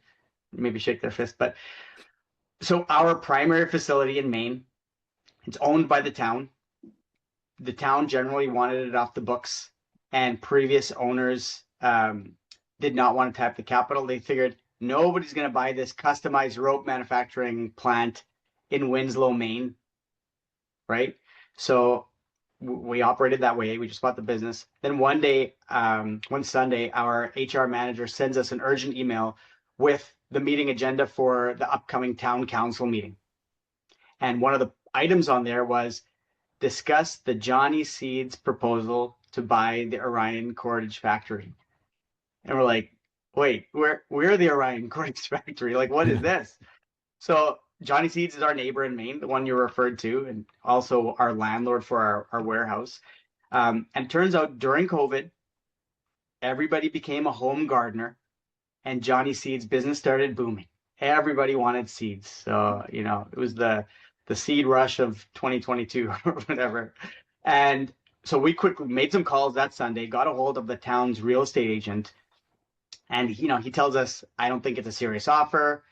maybe shake their fist. But so our primary facility in Maine, it's owned by the town. The town generally wanted it off the books, and previous owners did not want to tap the capital. They figured nobody's going to buy this customized rope manufacturing plant in Winslow, Maine, right? So we operated that way. We just bought the business. Then one day, one Sunday, our HR manager sends us an urgent email with the meeting agenda for the upcoming town council meeting. And one of the items on there was discuss the Johnny Seeds proposal to buy the Orion Cordage factory. And we're like, wait, we're the Orion Cordage factory. Like, what is this? So Johnny Seeds is our neighbor in Maine, the one you referred to, and also our landlord for our warehouse. And turns out during COVID, everybody became a home gardener, and Johnny Seeds business started booming. Everybody wanted seeds. So, it was the seed rush of 2022 or whatever. And so we quickly made some calls that Sunday, got a hold of the town's real estate agent, and he tells us, I don't think it's a serious offer,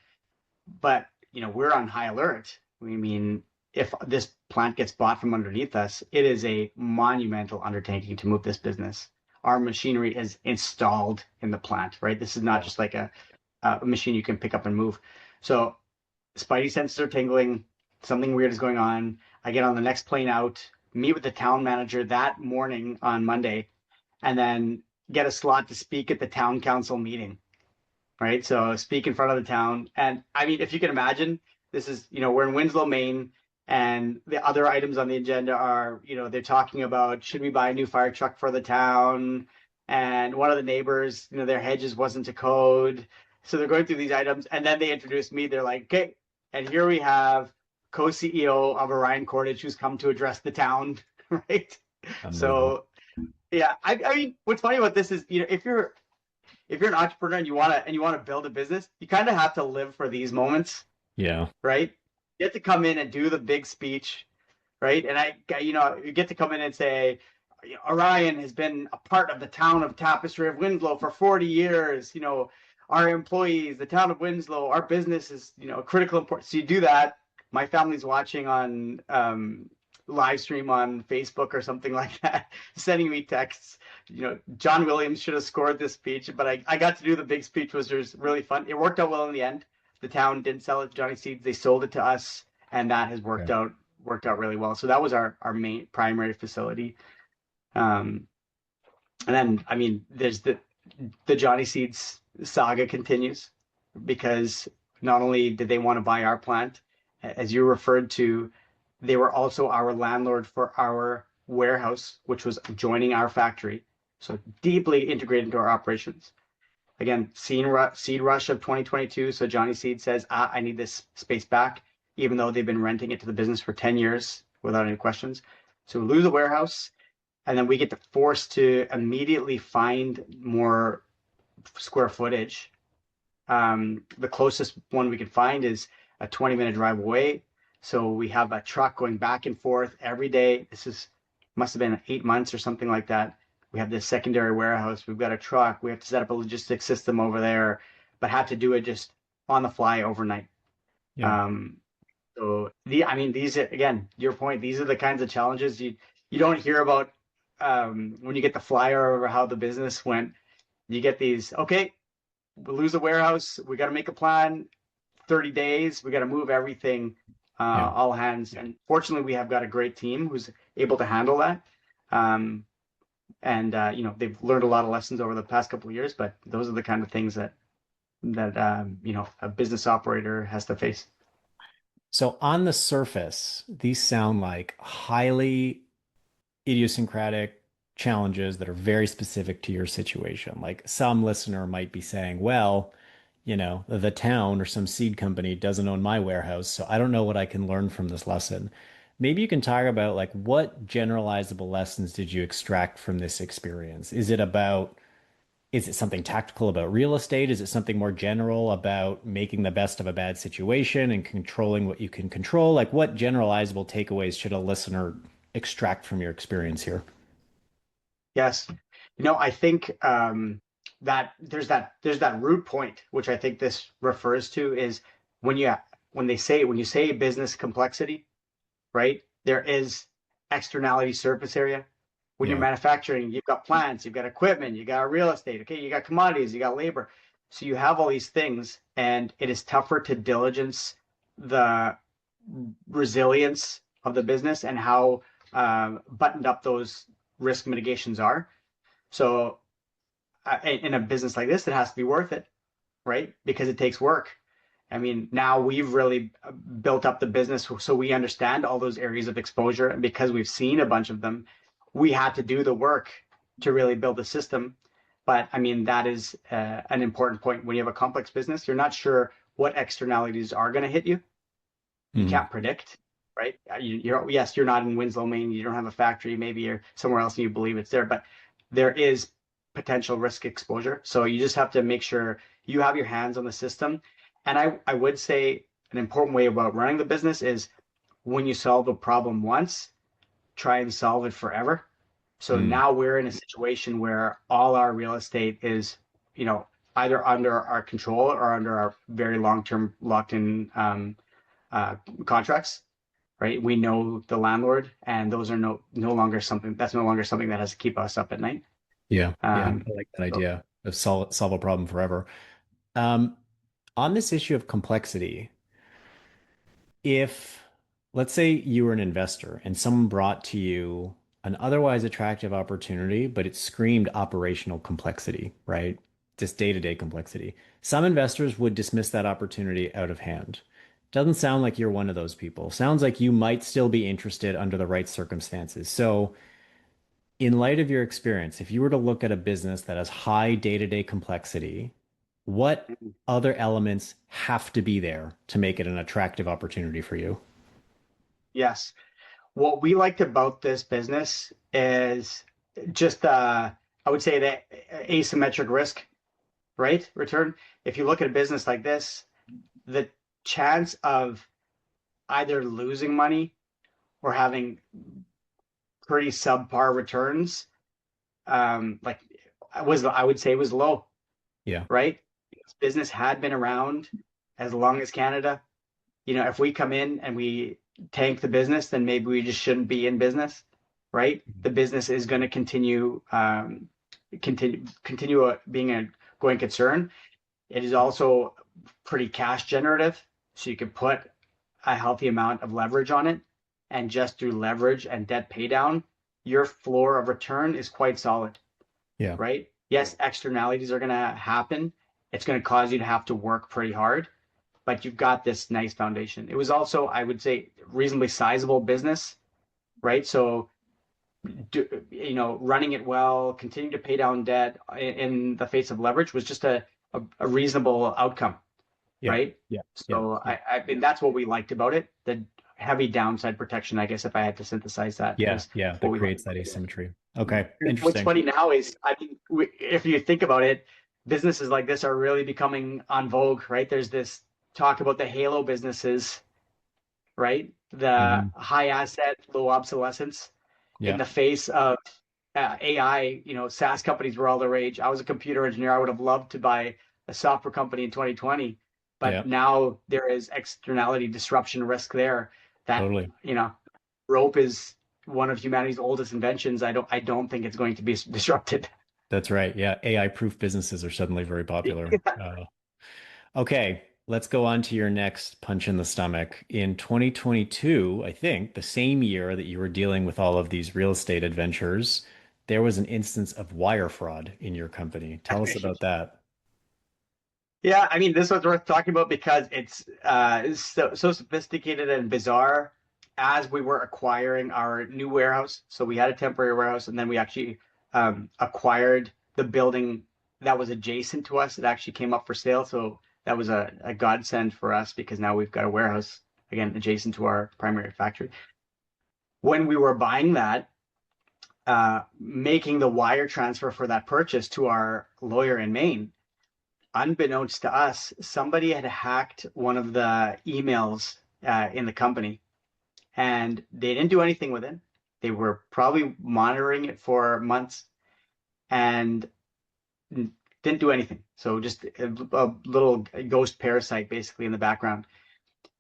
but we're on high alert. We mean, if this plant gets bought from underneath us, it is a monumental undertaking to move this business. Our machinery is installed in the plant, right? This is not Yeah. just like a machine you can pick up and move. So Spidey senses are tingling. Something weird is going on. I get on the next plane out, meet with the town manager that morning on Monday, and then get a slot to speak at the town council meeting, right? So speak in front of the town. And I mean, if you can imagine, this is, we're in Winslow, Maine, and the other items on the agenda are, they're talking about, should we buy a new fire truck for the town? And one of the neighbors, their hedges wasn't to code. So they're going through these items, and then they introduce me. They're like, okay, and here we have co-CEO of Orion Cordage who's come to address the town, right? Unbelievable. So yeah, I mean, what's funny about this is, if you're an entrepreneur and you want to build a business, you kind of have to live for these moments, Yeah. right? You get to come in and do the big speech, right? And you get to come in and say, Orion has been a part of the town of Tapestry of Winslow for 40 years. Our employees, the town of Winslow, our business is, critical importance. So you do that. My family's watching on live stream on Facebook or something like that, sending me texts. John Williams should have scored this speech, but I got to do the big speech, which was really fun. It worked out well in the end. The town didn't sell it to Johnny Seeds; they sold it to us, and that has Okay. worked out really well. So that was our main primary facility. Um, And then, I mean, there's the Johnny Seeds saga continues because not only did they want to buy our plant, as you referred to, they were also our landlord for our warehouse, which was joining our factory. So deeply integrated into our operations. Again, seed rush of 2022. So Johnny Seed says, I need this space back, even though they've been renting it to the business for 10 years without any questions. So we lose the warehouse, and then we get forced to immediately find more square footage. The closest one we can find is a 20-minute drive away. So we have a truck going back and forth every day. Must have been 8 months or something like that. We have this secondary warehouse. We've got a truck. We have to set up a logistics system over there, but had to do it just on the fly overnight. Yeah. Um, I mean, these again, your point. These are the kinds of challenges you don't hear about when you get the flyer over how the business went. You get these. Okay, we lose the warehouse. We got to make a plan. 30 days. We got to move everything. Yeah. All hands. And fortunately, we have got a great team who's able to handle that. And they've learned a lot of lessons over the past couple of years. But those are the kind of things that a business operator has to face. So on the surface, these sound like highly idiosyncratic challenges that are very specific to your situation. Like some listener might be saying, well, the town or some seed company doesn't own my warehouse, so I don't know what I can learn from this lesson. Maybe you can talk about like what generalizable lessons did you extract from this experience? Is it something tactical about real estate? Is it something more general about making the best of a bad situation and controlling what you can control? Like, what generalizable takeaways should a listener extract from your experience here? Yes. I think that there's that root point, which I think this refers to is when you when you say business complexity, right? There is externality surface area. When you're Yeah. manufacturing, you've got plants, you've got equipment, you got real estate, okay, you got commodities, you got labor. So you have all these things, and it is tougher to diligence the resilience of the business and how buttoned up those risk mitigations are. So in a business like this, it has to be worth it, right? Because it takes work. I mean, now we've really built up the business so we understand all those areas of exposure. And because we've seen a bunch of them, we had to do the work to really build a system. But I mean, that is an important point. When you have a complex business, you're not sure what externalities are going to hit you. You Mhm. can't predict, right? Yes, you're not in Winslow, Maine. You don't have a factory. Maybe you're somewhere else and you believe it's there, but there is potential risk exposure. So you just have to make sure you have your hands on the system. And I would say an important way about running the business is when you solve a problem once, try and solve it forever. So Mm. now we're in a situation where all our real estate is, you know, either under our control or under our very long-term locked-in uh, contracts, right? We know the landlord, and those are no longer something that has to keep us up at night. Yeah. Yeah. Um, I like that so idea of solve a problem forever. Um, on this issue of complexity, if let's say you were an investor and someone brought to you an otherwise attractive opportunity, but it screamed operational complexity, right? Just day-to-day complexity. Some investors would dismiss that opportunity out of hand. Doesn't sound like you're one of those people. Sounds like you might still be interested under the right circumstances. So, in light of your experience, if you were to look at a business that has high day-to-day complexity, what other elements have to be there to make it an attractive opportunity for you? yes, what we liked about this business is just I would say the asymmetric risk, right? Return. If you look at a business like this, the chance of either losing money or having pretty subpar returns, like I would say was low, Yeah. right? This business had been around as long as Canada. If we come in and we tank the business, then maybe we just shouldn't be in business, right? The business is going to continue being a going concern. It is also pretty cash generative, so you can put a healthy amount of leverage on it, and just through leverage and debt pay down, your floor of return is quite solid. Yeah. right? Yes, externalities are going to happen. It's going to cause you to have to work pretty hard, but you've got this nice foundation. It was also, I would say, reasonably sizable business, right? So, running it well, continuing to pay down debt in the face of leverage was just a reasonable outcome, Yeah. right? Yeah. Yeah. So I mean that's what we liked about it. The heavy downside protection, I guess, if I had to synthesize that, Yeah. was Yeah. what That we liked creates about that it. asymmetry. Okay. What's Interesting. funny now is, I mean, if you think about it, businesses like this are really becoming on vogue, right? There's this talk about the halo businesses, right? The Hmm. high asset, low obsolescence in Yeah. the face of AI. SaaS companies were all the rage. I was a computer engineer. I would have loved to buy a software company in 2020, Yeah. but now there is externality disruption risk there that, Totally. rope is one of humanity's oldest inventions. I don't think it's going to be disrupted. That's right. Yeah. AI proof businesses are suddenly very popular. Okay. Let's go on to your next punch in the stomach. In 2022, I think, the same year that you were dealing with all of these real estate adventures, there was an instance of wire fraud in your company. Tell us about that. Yeah, I mean, this was worth talking about because it's so sophisticated and bizarre. As we were acquiring our new warehouse, so we had a temporary warehouse, and then we actually acquired the building that was adjacent to us. It actually came up for sale, so that was a godsend for us because now we've got a warehouse again adjacent to our primary factory. When we were buying that, making the wire transfer for that purchase to our lawyer in Maine, unbeknownst to us, somebody had hacked one of the emails in the company, and they didn't do anything with it. They were probably monitoring it for months and didn't do anything. So just a little ghost parasite basically in the background.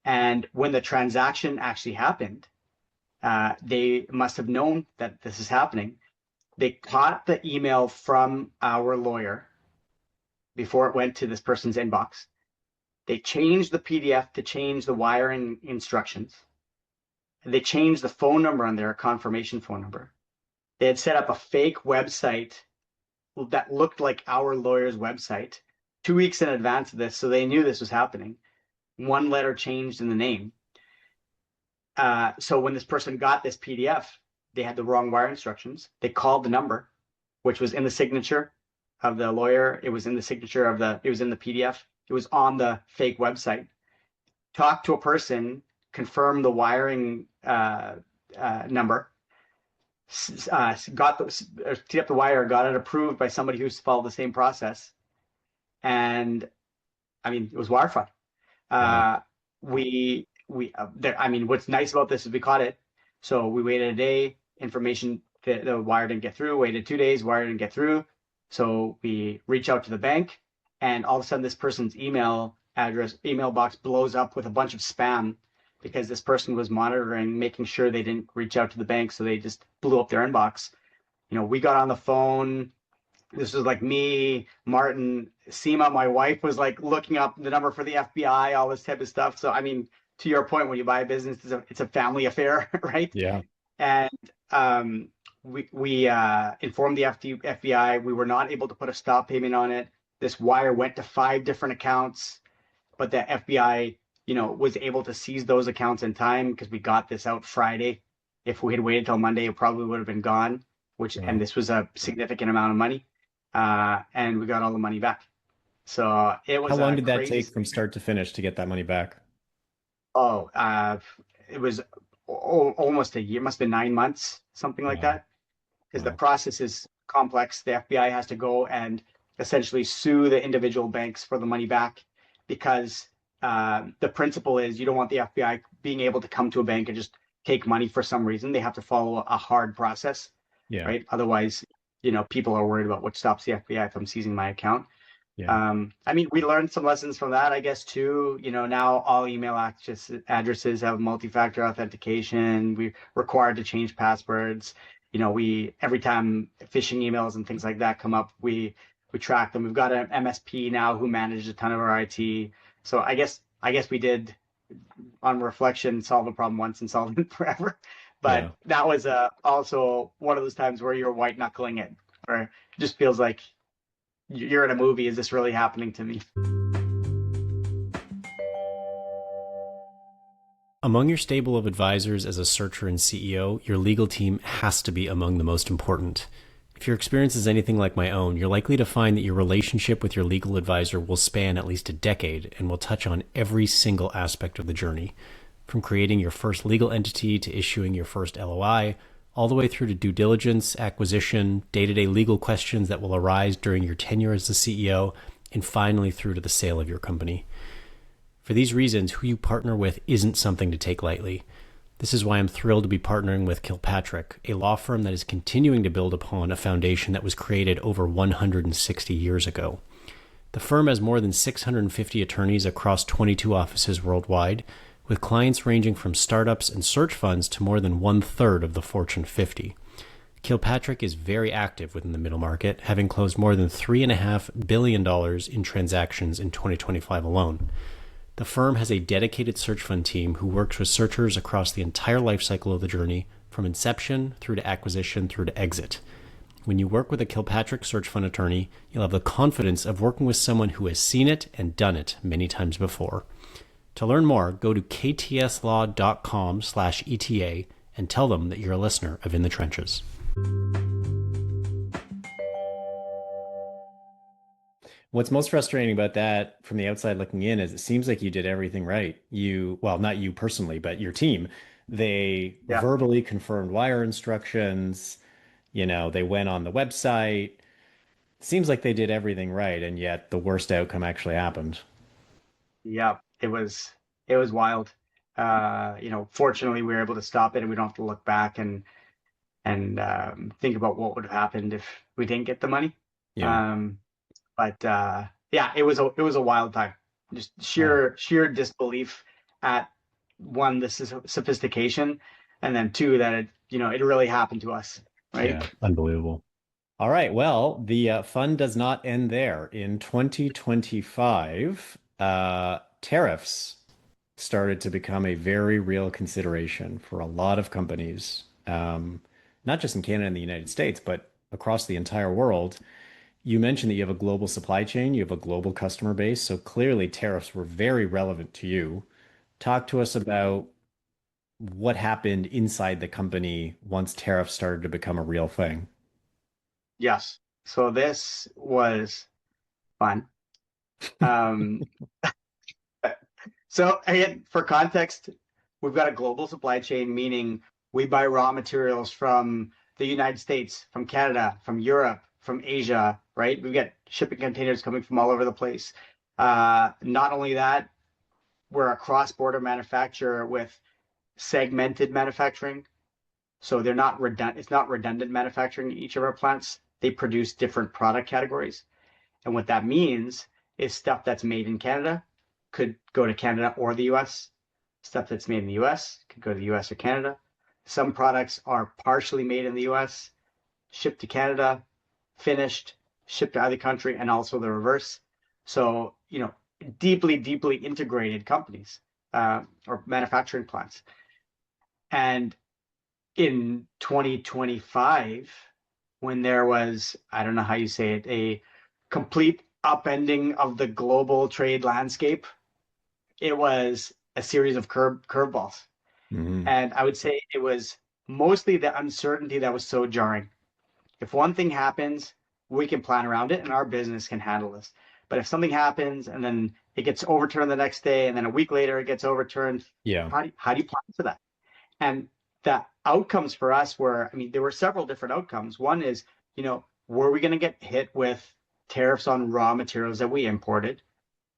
And when the transaction actually happened, they must have known that this is happening. They caught the email from our lawyer before it went to this person's inbox. They changed the PDF to change the wiring instructions. They changed the phone number on there, a confirmation phone number. They had set up a fake website that looked like our lawyer's website 2 weeks in advance of this, so they knew this was happening. One letter changed in the name. So when this person got this PDF, they had the wrong wire instructions. They called the number, which was in the signature of the lawyer. It was in the signature of it was in the PDF. It was on the fake website. Talked to a person, confirmed the wiring number, teed up the wire, got it approved by somebody who's followed the same process, and I mean it was wire fraud. Wow. I mean, what's nice about this is we caught it, so we waited a day. Information, the wire didn't get through. Waited 2 days, wire didn't get through. So we reach out to the bank, and all of a sudden, this person's email box blows up with a bunch of spam because this person was monitoring, making sure they didn't reach out to the bank, so they just blew up their inbox. We got on the phone. This was like me, Martin, Seema, my wife was like looking up the number for the FBI, all this type of stuff. So, I mean, to your point, when you buy a business, it's a family affair, right? Yeah. And we informed the FBI. We were not able to put a stop payment on it. This wire went to 5 different accounts, but the FBI, was able to seize those accounts in time because we got this out Friday. If we had waited till Monday, it probably would have been gone. And Wow. this was a significant amount of money, and we got all the money back. So it How was long a did that crazy. take from start to finish to get that money back? Oh, it was almost a year. Must have been 9 months, something like Wow. that. Because the Wow. process is complex. The FBI has to go and essentially sue the individual banks for the money back because the principle is you don't want the FBI being able to come to a bank and just take money for some reason. They have to follow a hard process, Yeah. right? Otherwise, people are worried about what stops the FBI from seizing my account. Yeah. I mean, we learned some lessons from that, I guess, too. Now all email addresses have multi-factor authentication. We're required to change passwords. We every time phishing emails and things like that come up, we track them. We've got an MSP now who manages a ton of our IT. So I guess we did, on reflection, solve a problem once and solve it forever. But Yeah. that was also one of those times where you're white knuckling it, or just feels like you're in a movie. Is this really happening to me? Among your stable of advisors as a searcher and CEO, your legal team has to be among the most important. If your experience is anything like my own, you're likely to find that your relationship with your legal advisor will span at least a decade and will touch on every single aspect of the journey, from creating your first legal entity to issuing your first LOI, all the way through to due diligence, acquisition, day-to-day legal questions that will arise during your tenure as the CEO, and finally through to the sale of your company. For these reasons, who you partner with isn't something to take lightly. This is why I'm thrilled to be partnering with Kilpatrick, a law firm that is continuing to build upon a foundation that was created over 160 years ago. The firm has more than 650 attorneys across 22 offices worldwide, with clients ranging from startups and search funds to more than 1/3 of the Fortune 50. Kilpatrick is very active within the middle market, having closed more than $3.5 billion in transactions in 2025 alone. The firm has a dedicated search fund team who works with searchers across the entire lifecycle of the journey, from inception through to acquisition through to exit. When you work with a Kilpatrick search fund attorney, you'll have the confidence of working with someone who has seen it and done it many times before. To learn more, go to ktslaw.com/ETA and tell them that you're a listener of In the Trenches. What's most frustrating about that from the outside looking in is it seems like you did everything right. Well, not you personally, but your team. They Yeah. verbally confirmed wire instructions. They went on the website. Seems like they did everything right, and yet the worst outcome actually happened. Yeah, it was wild. Fortunately, we were able to stop it, and we don't have to look back and think about what would have happened if we didn't get the money. Yeah. Um, but yeah, it was a wild time. Just Oh, sheer disbelief at one, this is sophistication, and then two, that it really happened to us, right? yeah. Unbelievable. All right. Well, the fun does not end there. In 2025, tariffs started to become a very real consideration for a lot of companies, not just in Canada and the United States, but across the entire world. You mentioned that you have a global supply chain, you have a global customer base, so clearly tariffs were very relevant to you. Talk to us about what happened inside the company once tariffs started to become a real thing. Yes. So this was fun. Um, so again, for context, we've got a global supply chain, meaning we buy raw materials from the United States, from Canada, from Europe, from Asia, right? We've got shipping containers coming from all over the place. Not only that, we're a cross-border manufacturer with segmented manufacturing. So they're not redundant, it's not redundant manufacturing in each of our plants. They produce different product categories. And what that means is stuff that's made in Canada could go to Canada or the US. Stuff that's made in the US could go to the US or Canada. Some products are partially made in the US, shipped to Canada, finished, shipped to either country, and also the reverse. So, deeply, deeply integrated companies or manufacturing plants. And in 2025, when there was, I don't know how you say it, a complete upending of the global trade landscape, it was a series of curveballs. Hmm. And I would say it was mostly the uncertainty that was so jarring. If one thing happens, we can plan around it and our business can handle this. But if something happens and then it gets overturned the next day and then a week later it gets overturned, Yeah. how do you plan for that? And the outcomes for us were, I mean, there were several different outcomes. One is, were we going to get hit with tariffs on raw materials that we imported?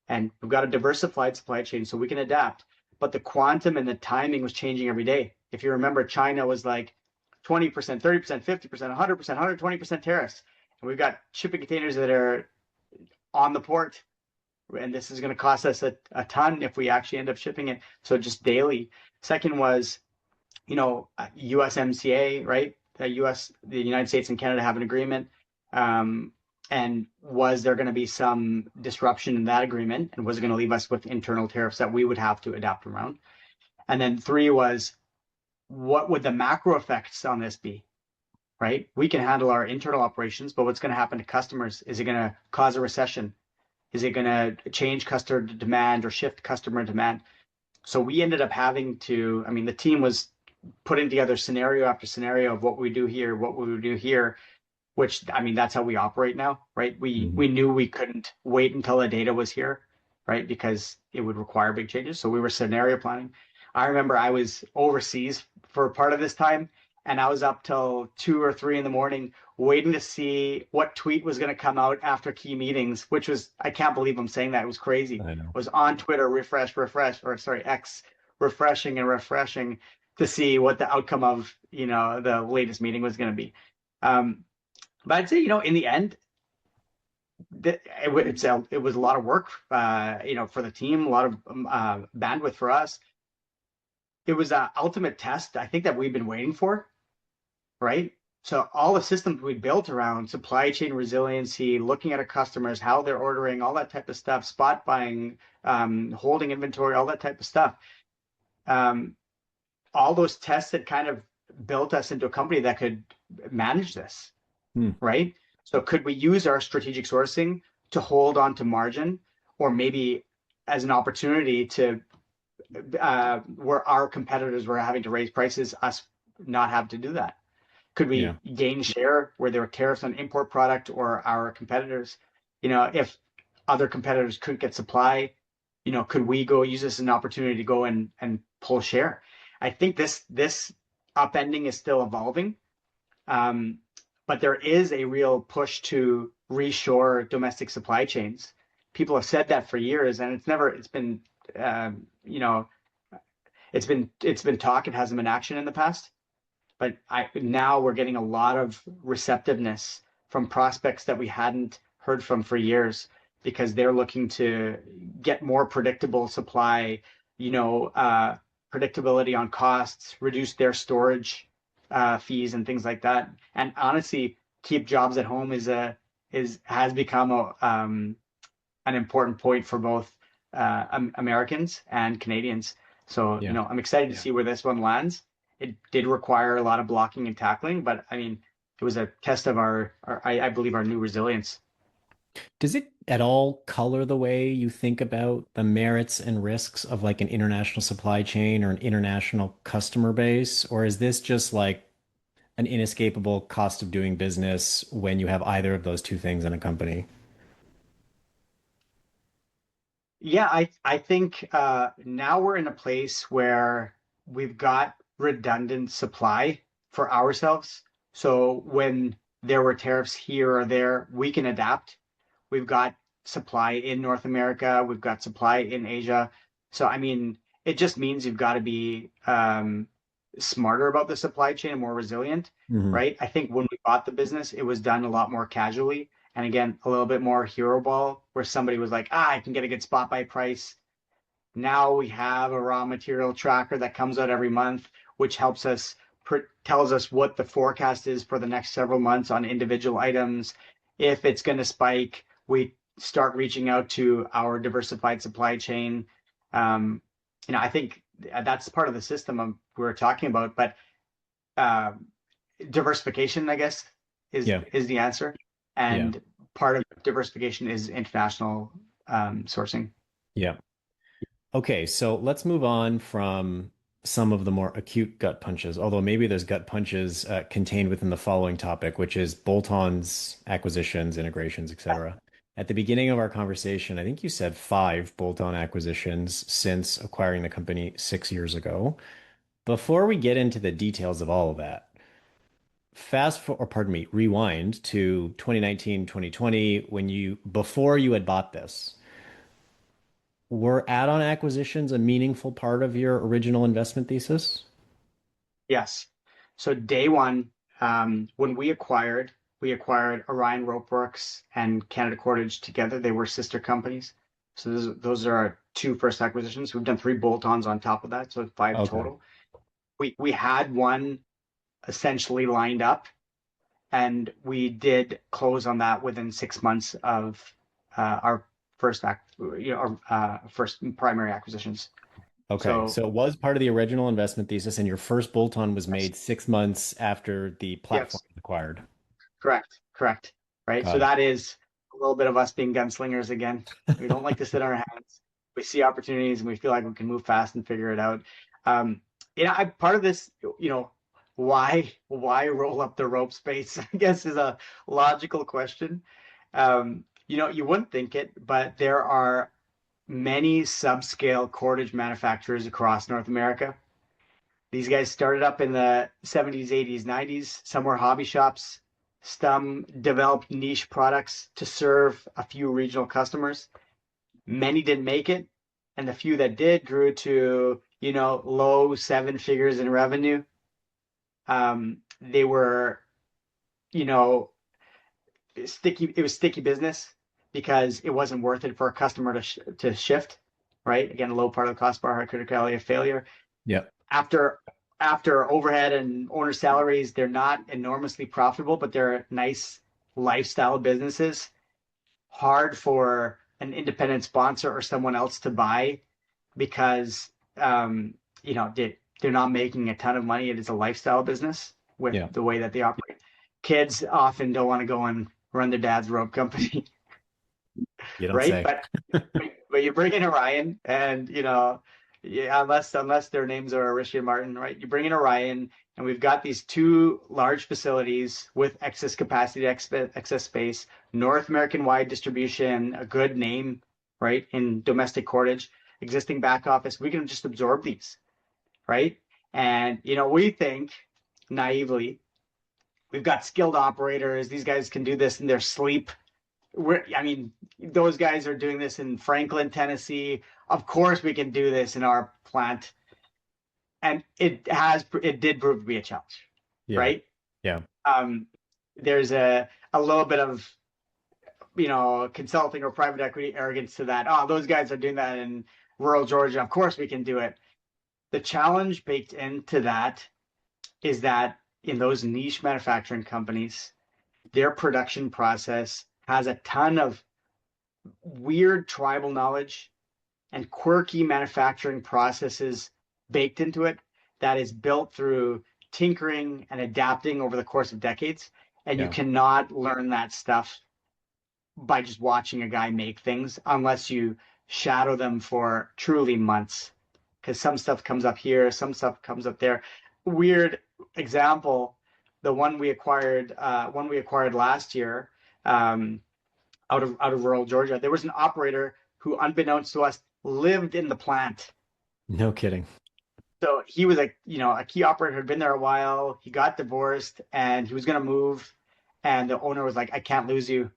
And we've got a diversified supply chain so we can adapt. But the quantum and the timing was changing every day. If you remember, China was like 20%, 30%, 50%, 100%, 120% tariffs. And we've got shipping containers that are on the port. And this is going to cost us a ton if we actually end up shipping it. So just daily. Second was, USMCA, right? The United States and Canada have an agreement. And was there going to be some disruption in that agreement? And was it going to leave us with internal tariffs that we would have to adapt around? And then three was, what would the macro effects on this be? right? We can handle our internal operations, but what's going to happen to customers? Is it going to cause a recession? Is it going to change customer demand or shift customer demand? So we ended up having to, I mean, the team was putting together scenario after scenario of what we do here, what we would do here, which I mean, that's how we operate now, right? We Mhm. we knew we couldn't wait until the data was here, right? Because it would require big changes. So we were scenario planning. I remember I was overseas for part of this time, and I was up till 2 or 3 in the morning waiting to see what tweet was going to come out after key meetings, which was, I can't believe I'm saying that. It was crazy. I know. Was on Twitter, or sorry, X, refreshing and refreshing to see what the outcome of, the latest meeting was going to be. Um, but I'd say, in the end, it was a lot of work, for the team, a lot of bandwidth for us. It was an ultimate test, I think, that we've been waiting for, right? So all the systems we built around supply chain resiliency, looking at our customers, how they're ordering, all that type of stuff, spot buying, holding inventory, all that type of stuff. Um, all those tests that kind of built us into a company that could manage this, Hmm. right? So could we use our strategic sourcing to hold on to margin, or maybe as an opportunity to where our competitors were having to raise prices, us not have to do that? Could Yeah. we gain share where there were tariffs on import product, or our competitors, if other competitors couldn't get supply, could we go use this as an opportunity to go and pull share? I think this upending is still evolving. Um, but there is a real push to reshore domestic supply chains. People have said that for years, and it's been, um, you know, it's been talk. It hasn't been action in the past. But now we're getting a lot of receptiveness from prospects that we hadn't heard from for years, because they're looking to get more predictable supply, predictability on costs, reduce their storage fees and things like that. And honestly, keep jobs at home has become an important point for both Americans and Canadians. So, Yeah. I'm excited to see where this one lands. It did require a lot of blocking and tackling, but I mean, it was a test of I believe, our new resilience. Does it at all color the way you think about the merits and risks of like an international supply chain or an international customer base? Or is this just like an inescapable cost of doing business when you have either of those two things in a company? Yeah, I think now we're in a place where we've got redundant supply for ourselves. So when there were tariffs here or there, we can adapt. We've got supply in North America, we've got supply in Asia. So I mean, it just means you've got to be smarter about the supply chain and more resilient, Hmm. right? I think when we bought the business, it was done a lot more casually. And again, a little bit more hero ball, where somebody was like, I can get a good spot buy price. Now we have a raw material tracker that comes out every month, which helps us, tells us what the forecast is for the next several months on individual items. If it's going to spike, we start reaching out to our diversified supply chain. Um, I think that's part of the system we were talking about, but uh, diversification, I guess, is Yeah. is the answer. Yeah. And part of diversification is international sourcing. Yeah. Okay, so let's move on from some of the more acute gut punches, although maybe there's gut punches contained within the following topic, which is bolt-ons, acquisitions, integrations, etc. At the beginning of our conversation, I think you said 5 bolt-on acquisitions since acquiring the company 6 years ago. Before we get into the details of all of that, or pardon me, rewind to 2019, 2020, before you had bought this. Were add-on acquisitions a meaningful part of your original investment thesis? Yes. So day one, when we acquired Orion Ropeworks and Canada Cordage together. They were sister companies. So those are our two first acquisitions. We've done 3 bolt-ons on top of that, so 5 Okay. total. We had one essentially lined up, and we did close on that within 6 months of our first first primary acquisitions. Okay. So So it was part of the original investment thesis, and your first bolt-on was yes, made 6 months after the platform yes, was acquired. correct, correct, right? So Got it. that is a little bit of us being gunslingers again. We don't like to sit on our hands. We see opportunities and we feel like we can move fast and figure it out. Um, I part of this, why roll up the rope space, I guess is a logical question. You wouldn't think it, but there are many subscale cordage manufacturers across North America. These guys started up in the 70s, 80s, 90s. Some were hobby shops. Some developed niche products to serve a few regional customers. Many didn't make it, and the few that did grew to, low seven figures in revenue. They were, you know, sticky. It was sticky business because it wasn't worth it for a customer to shift, right? Again, low part of the cost bar, high criticality of failure. Yep. after after overhead and owner salaries, they're not enormously profitable, but they're nice lifestyle businesses. Hard for an independent sponsor or someone else to buy because they're not making a ton of money. It is a lifestyle business with Yeah. the way that they operate. Kids often don't want to go and run their dad's rope company, You don't right? say. But you bring in Orion, and yeah, unless their names are Rishi and Martin, right? You bring in Orion, and we've got these two large facilities with excess capacity, excess space, North American wide distribution, a good name, right, in domestic cordage, existing back office. We can just absorb these, right? And we think naively we've got skilled operators. These guys can do this in their sleep. I mean, those guys are doing this in Franklin, Tennessee. Of course, we can do this in our plant, and it did prove to be a challenge, Yeah. right? Yeah. Um, there's a little bit of consulting or private equity arrogance to that. Oh, those guys are doing that in rural Georgia. Of course, we can do it. The challenge baked into that is that in those niche manufacturing companies, their production process has a ton of weird tribal knowledge and quirky manufacturing processes baked into it that is built through tinkering and adapting over the course of decades. And you Yeah. cannot learn that stuff by just watching a guy make things unless you shadow them for truly months. Because some stuff comes up here, some stuff comes up there. Weird example, the one we acquired last year, um, out of rural Georgia. There was an operator who, unbeknownst to us, lived in the plant. No kidding. So he was a key operator, had been there a while. He got divorced and he was going to move. And the owner was like, I can't lose you.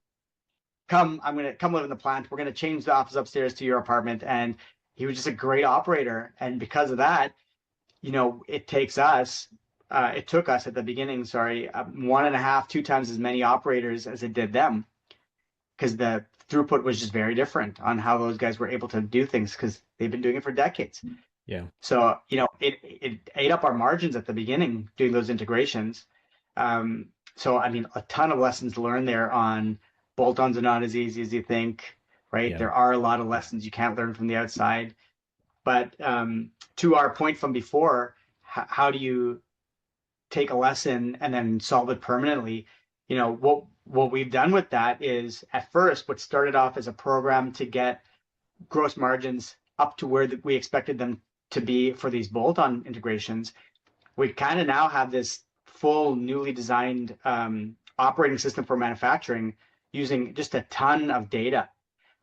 I'm going to come live in the plant. We're going to change the office upstairs to your apartment. And he was just a great operator. And because of that, it took us at the beginning, sorry, one and a half, two times as many operators as it did them, because the throughput was just very different on how those guys were able to do things because they've been doing it for decades. Yeah. So, it ate up our margins at the beginning doing those integrations. So, I mean, a ton of lessons learned there on bolt-ons are not as easy as you think, right? Yeah. There are a lot of lessons you can't learn from the outside. But to our point from before, how do you take a lesson and then solve it permanently? What we've done with that is, at first, what started off as a program to get gross margins up to where we expected them to be for these bolt-on integrations. We kind of now have this full newly designed operating system for manufacturing using just a ton of data,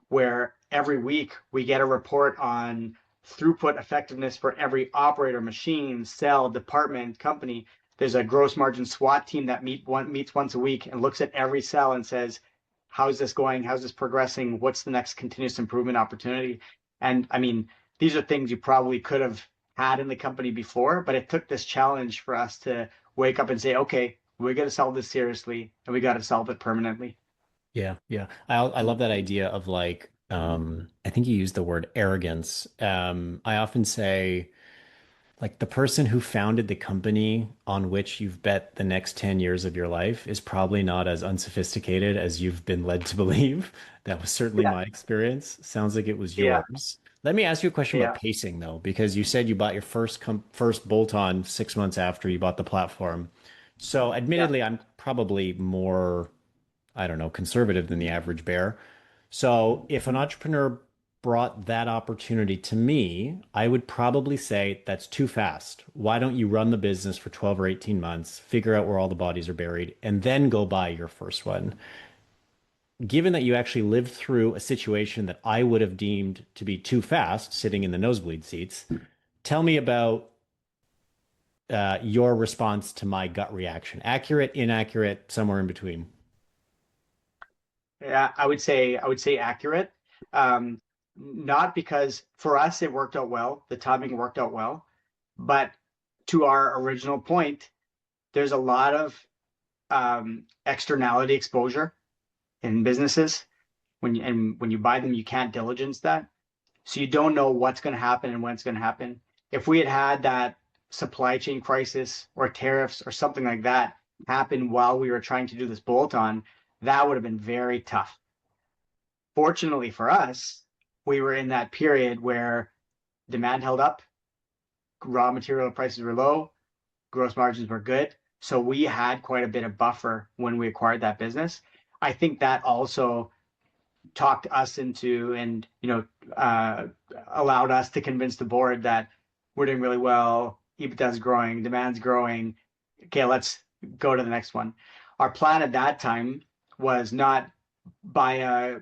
where every week we get a report on throughput effectiveness for every operator, machine, cell, department, company. There's a gross margin SWAT team that meets once a week and looks at every cell and says, how's this going? How's this progressing? What's the next continuous improvement opportunity? And I mean, these are things you probably could have had in the company before, but it took this challenge for us to wake up and say, okay, we got to solve this seriously and we got to solve it permanently. Yeah. Yeah. I love that idea of like, I think you used the word arrogance. I often say, like, the person who founded the company on which you've bet the next 10 years of your life is probably not as unsophisticated as you've been led to believe. That was certainly Yeah, my experience. Sounds like it was yeah, yours. Let me ask you a question about Yeah, pacing though, because you said you bought your first bolt-on 6 months after you bought the platform. So yeah. admittedly, I'm probably more, I don't know, conservative than the average bear. So if an entrepreneur brought that opportunity to me, I would probably say that's too fast. Why don't you run the business for 12 or 18 months, figure out where all the bodies are buried, and then go buy your first one? Given that you actually lived through a situation that I would have deemed to be too fast, sitting in the nosebleed seats, tell me about your response to my gut reaction. Accurate, inaccurate, somewhere in between. Yeah, I would say accurate. Um, Not because for us it worked out well, the timing worked out well, but to our original point, there's a lot of externality exposure in businesses. When you buy them, you can't diligence that, so you don't know what's going to happen and when it's going to happen. If we had had that supply chain crisis or tariffs or something like that happen while we were trying to do this bolt on, that would have been very tough. Fortunately for us, we were in that period where demand held up, raw material prices were low, gross margins were good. So we had quite a bit of buffer when we acquired that business. I think that also talked us into and allowed us to convince the board that we're doing really well, EBITDA is growing, demand's growing. Okay, let's go to the next one. Our plan at that time was not buy a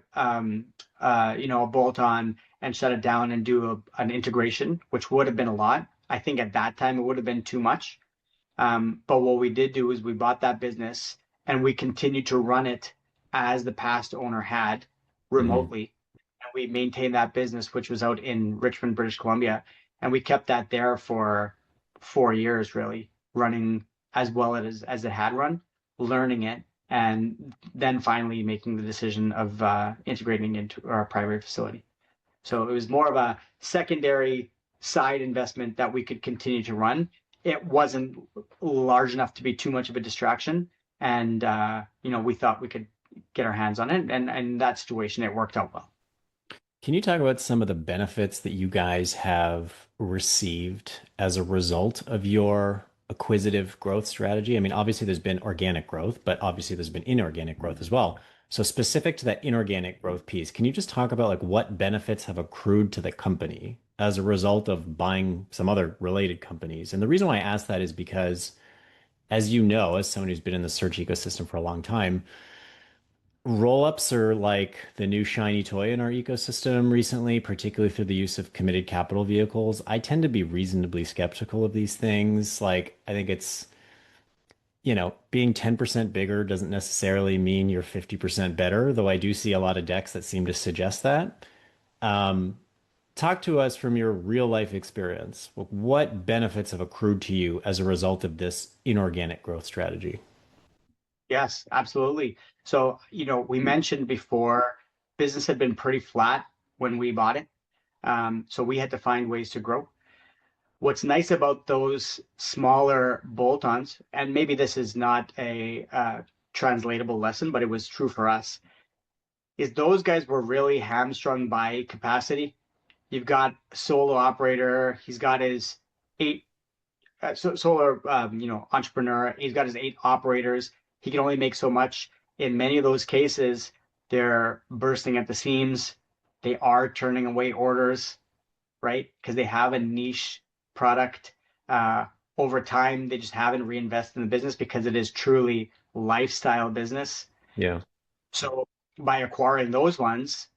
bolt on and shut it down and do an integration, which would have been a lot. I think at that time it would have been too much. But what we did do is we bought that business and we continued to run it as the past owner had Mhm. remotely. And we maintained that business, which was out in Richmond, British Columbia. And we kept that there for 4 years, really, running as well as it had run, learning it, and then finally making the decision of integrating into our primary facility. So it was more of a secondary side investment that we could continue to run. It wasn't large enough to be too much of a distraction, and we thought we could get our hands on it, and in that situation, it worked out well. Can you talk about some of the benefits that you guys have received as a result of your acquisitive growth strategy? I mean, obviously there's been organic growth, but obviously there's been inorganic growth as well. So specific to that inorganic growth piece, can you just talk about like what benefits have accrued to the company as a result of buying some other related companies? And the reason why I ask that is because, as you know, as someone who's been in the search ecosystem for a long time, roll-ups are like the new shiny toy in our ecosystem recently, particularly through the use of committed capital vehicles. I tend to be reasonably skeptical of these things. Like, I think it's, being 10% bigger doesn't necessarily mean you're 50% better, though I do see a lot of decks that seem to suggest that. Um, Talk to us from your real life experience. What benefits have accrued to you as a result of this inorganic growth strategy? Yes, absolutely. So, we mentioned before, business had been pretty flat when we bought it. So we had to find ways to grow. What's nice about those smaller bolt-ons, and maybe this is not a translatable lesson, but it was true for us, is those guys were really hamstrung by capacity. You've got a solo operator, he's got his eight solar entrepreneur, he's got his eight operators. He can only make so much. In many of those cases, they're bursting at the seams. They are turning away orders, right? Because they have a niche product. Uh, Over time, they just haven't reinvested in the business because it is truly lifestyle business. Yeah. So by acquiring those ones,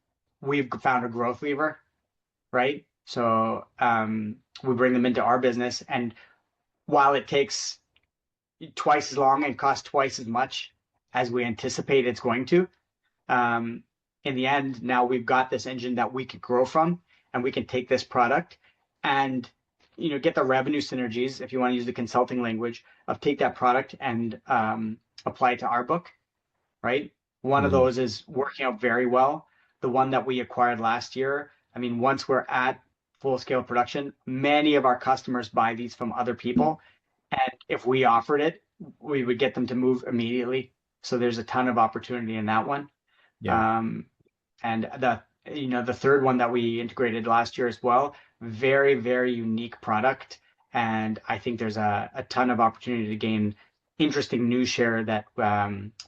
we've found a growth lever, right? So we bring them into our business, and while it takes twice as long and costs twice as much as we anticipate it's going to, um, in the end, now we've got this engine that we could grow from, and we can take this product and get the revenue synergies, if you want to use the consulting language, of take that product and apply it to our book, right? One of Mhm. those is working out very well. The one that we acquired last year, I mean, once we're at full scale production, many of our customers buy these from other people. And if we offered it, we would get them to move immediately. So there's a ton of opportunity in that one. Yeah. Um, and the third one that we integrated last year as well. Very, very unique product. And I think there's a ton of opportunity to gain interesting new share that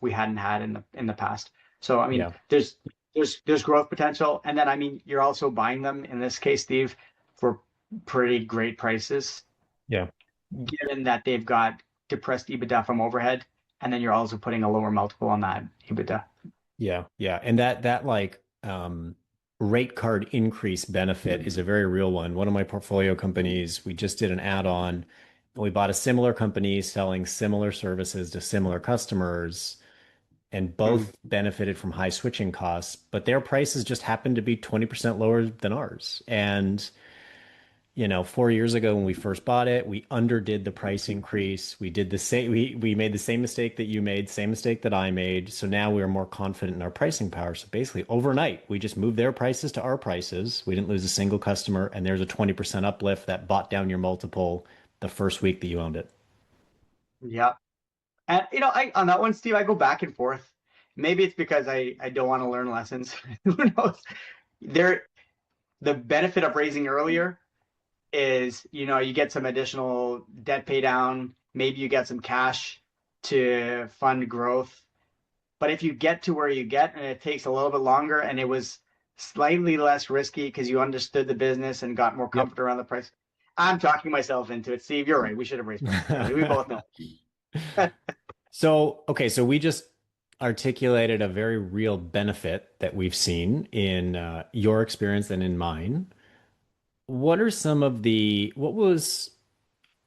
we hadn't had in the past. So I mean, Yeah. there's growth potential. And then I mean, you're also buying them in this case, Steve, for pretty great prices, Yeah. given that they've got depressed EBITDA from overhead, and then you're also putting a lower multiple on that EBITDA. Yeah. Yeah. And that like rate card increase benefit is a very real one. One of my portfolio companies, we just did an add-on. We bought a similar company selling similar services to similar customers, and Mm. both benefited from high switching costs, but their prices just happened to be 20% lower than ours. And 4 years ago when we first bought it, we underdid the price increase. We did the same. We made the same mistake that you made, same mistake that I made. So now we are more confident in our pricing power. So basically, overnight, we just moved their prices to our prices. We didn't lose a single customer, and there's a 20% uplift that bought down your multiple the first week that you owned it. Yeah. And I on that one, Steve, I go back and forth. Maybe it's because I don't want to learn lessons. Who knows? There, the benefit of raising earlier is, you get some additional debt pay down. Maybe you get some cash to fund growth. But if you get to where you get and it takes a little bit longer and it was slightly less risky because you understood the business and got more Yep. comfort around the price. I'm talking myself into it. Steve, you're right. We should have raised prices early. We both know. So, okay, so we just articulated a very real benefit that we've seen in your experience and in mine. What was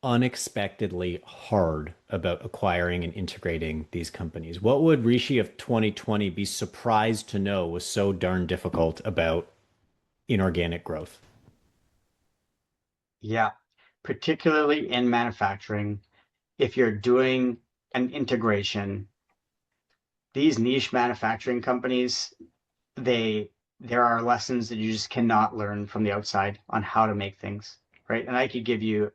unexpectedly hard about acquiring and integrating these companies? What would Rishi of 2020 be surprised to know was so darn difficult about inorganic growth? Yeah, particularly in manufacturing, if you're doing an integration, these niche manufacturing companies, they there are lessons that you just cannot learn from the outside on how to make things, right? And I could give you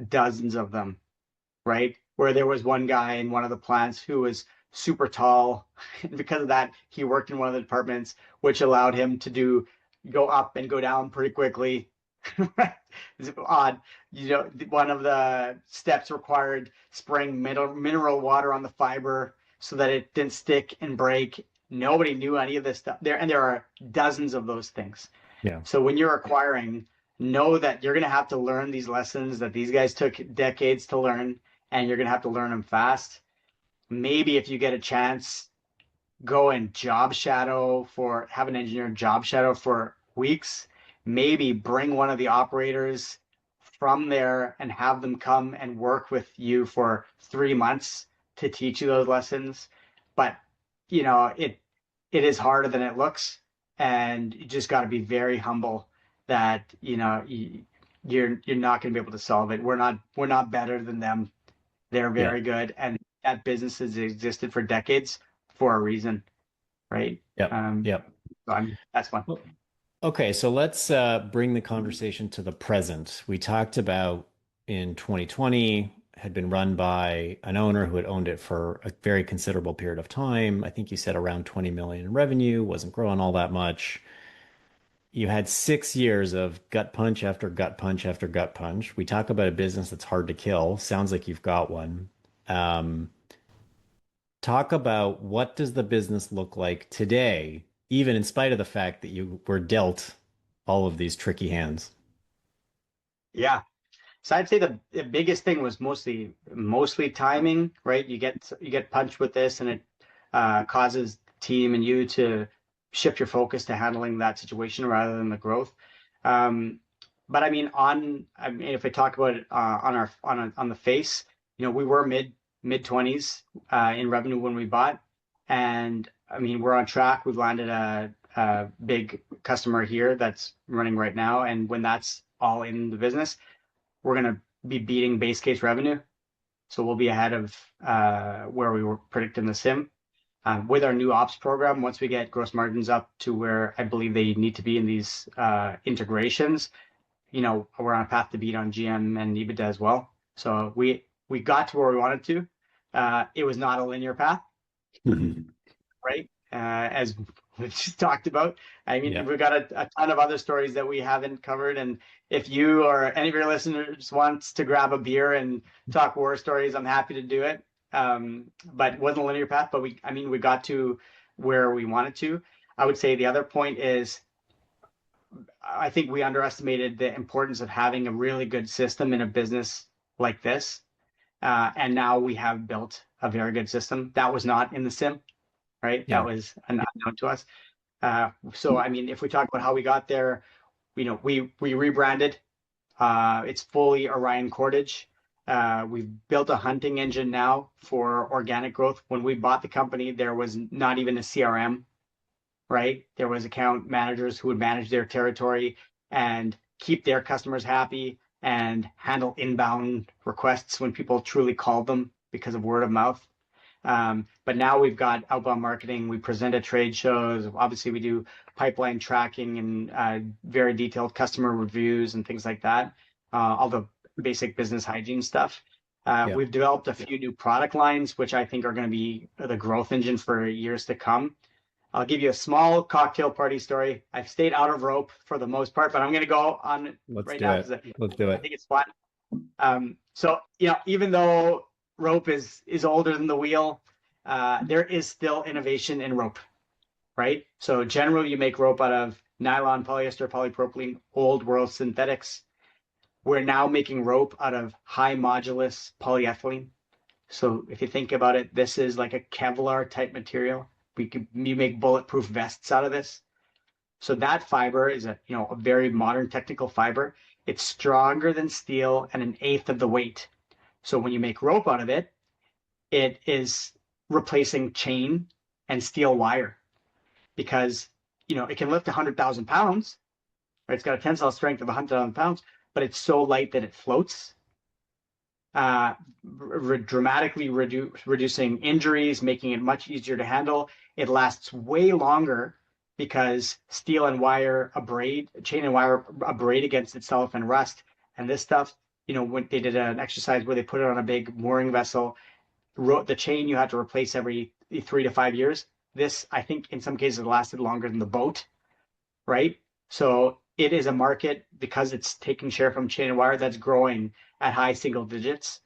dozens of them, right? Where there was one guy in one of the plants who was super tall. And because of that, he worked in one of the departments, which allowed him to go up and go down pretty quickly. It's odd. One of the steps required spraying mineral water on the fiber so that it didn't stick and break. Nobody knew any of this stuff there, and there are dozens of those things. Yeah. So when you're acquiring, know that you're going to have to learn these lessons that these guys took decades to learn, and you're going to have to learn them fast. Maybe if you get a chance, go and have an engineer job shadow for weeks. Maybe bring one of the operators from there and have them come and work with you for 3 months to teach you those lessons. But it is harder than it looks, and you just got to be very humble that you're not going to be able to solve it. We're not better than them. They're Yeah. very good, and that business has existed for decades for a reason, right? Yep. Um, Yep. that's fun. Well, okay, so let's bring the conversation to the present. We talked about in 2020 had been run by an owner who had owned it for a very considerable period of time. I think you said around 20 million in revenue, wasn't growing all that much. You had 6 years of gut punch after gut punch after gut punch. We talk about a business that's hard to kill. Sounds like you've got one. Um, Talk about what does the business look like today, even in spite of the fact that you were dealt all of these tricky hands. Yeah. So I'd say the biggest thing was mostly timing, right? You get punched with this, and it causes the team and you to shift your focus to handling that situation rather than the growth. Um, but I mean, if I talk about it on the face, we were mid 20s in revenue when we bought, and I mean we're on track. We've landed a big customer here that's running right now, and when that's all in the business, we're going to be beating base case revenue. So we'll be ahead of where we were predicting the sim. With our new ops program, once we get gross margins up to where I believe they need to be in these integrations, we're on a path to beat on GM and EBITDA as well. So we got to where we wanted to. It was not a linear path, right? As we just talked about. I mean, Yeah. we've got a ton of other stories that we haven't covered. And if you or any of your listeners wants to grab a beer and talk war stories, I'm happy to do it. But it wasn't a linear path, but I mean, we got to where we wanted to. I would say the other point is I think we underestimated the importance of having a really good system in a business like this. And now we have built a very good system that was not in the sim, right? That Yeah. was unknown to us. So, I mean, if we talk about how we got there, we rebranded. It's fully Orion Cordage. We've built a hunting engine now for organic growth. When we bought the company, there was not even a CRM, right? There was account managers who would manage their territory and keep their customers happy and handle inbound requests when people truly called them because of word of mouth. But now we've got outbound marketing. We present at trade shows. Obviously, we do pipeline tracking and very detailed customer reviews and things like that. All the basic business hygiene stuff. Yeah. We've developed a few new product lines, which I think are going to be the growth engine for years to come. I'll give you a small cocktail party story. I've stayed out of rope for the most part, but I'm going to go on Let's right do now it. because Let's do I it. think it's fun. So even though rope is older than the wheel, there is still innovation in rope, right? So generally, you make rope out of nylon, polyester, polypropylene, old world synthetics. We're now making rope out of high modulus polyethylene. So if you think about it, this is like a Kevlar type material. You make bulletproof vests out of this. So that fiber is a very modern technical fiber. It's stronger than steel and an eighth of the weight. So when you make rope out of it, it is replacing chain and steel wire because it can lift 100,000 pounds. Right? It's got a tensile strength of 100,000 pounds, but it's so light that it floats, uh, dramatically reducing injuries, making it much easier to handle. It lasts way longer because steel and wire abrade, chain and wire abrade against itself and rust. And this stuff, when they did an exercise where they put it on a big mooring vessel, the chain you had to replace every 3 to 5 years. This, I think, in some cases lasted longer than the boat, right? So it is a market because it's taking share from chain and wire that's growing at high single digits.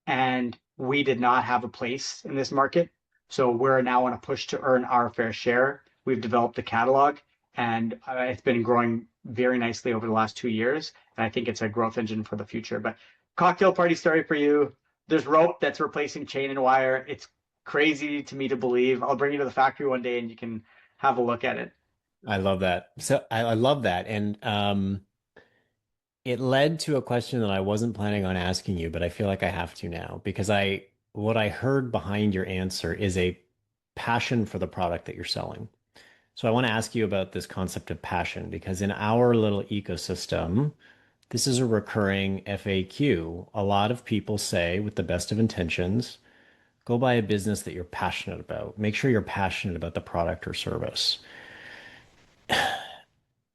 And we did not have a place in this market. So we're now on a push to earn our fair share. We've developed a catalog and it's been growing very nicely over the last 2 years. And I think it's a growth engine for the future. But cocktail party story for you. There's rope that's replacing chain and wire. It's crazy to me to believe. I'll bring you to the factory one day and you can have a look at it. I love that. So I love that. And it led to a question that I wasn't planning on asking you, but I feel like I have to now because what I heard behind your answer is a passion for the product that you're selling. So I want to ask you about this concept of passion because in our little ecosystem, this is a recurring FAQ. A lot of people say, with the best of intentions, go buy a business that you're passionate about. Make sure you're passionate about the product or service.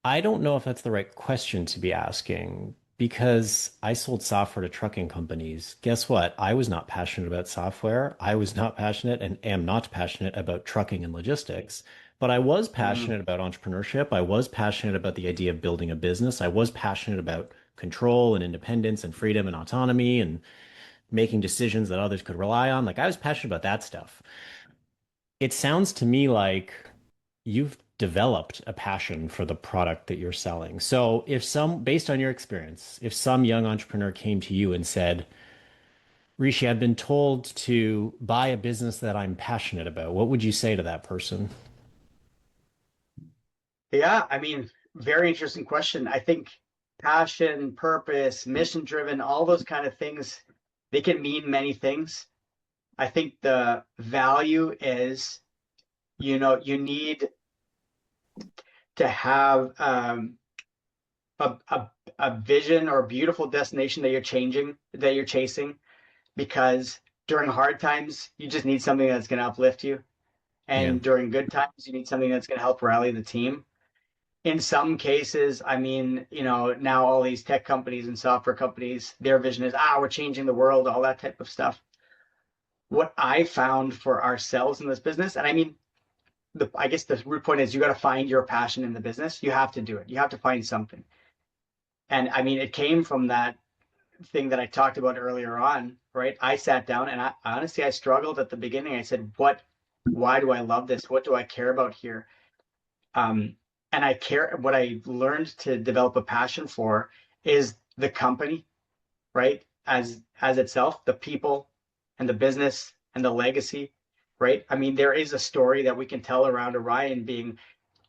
I don't know if that's the right question to be asking because I sold software to trucking companies. Guess what? I was not passionate about software. I was not passionate and am not passionate about trucking and logistics. But I was Mm. passionate about entrepreneurship. I was passionate about the idea of building a business. I was passionate about control and independence and freedom and autonomy and making decisions that others could rely on. Like I was passionate about that stuff. It sounds to me like you've developed a passion for the product that you're selling. So based on your experience, if some young entrepreneur came to you and said, Rishi, I've been told to buy a business that I'm passionate about, what would you say to that person? Yeah, I mean, very interesting question. I think passion, purpose, mission driven, all those kind of things, they can mean many things. I think the value is, you need to have a vision or a beautiful destination that you're chasing, because during hard times, you just need something that's going to uplift you. Yeah. And during good times, you need something that's going to help rally the team. In some cases, I mean, now all these tech companies and software companies, their vision is, we're changing the world, all that type of stuff. What I found for ourselves in this business, and I mean, I guess the root point is you got to find your passion in the business. You have to do it. You have to find something. And I mean, it came from that thing that I talked about earlier on, right? I sat down and honestly, I struggled at the beginning. I said, why do I love this? What do I care about here? Um, and what I learned to develop a passion for is the company, right? As itself, the people and the business and the legacy, right? I mean, there is a story that we can tell around Orion being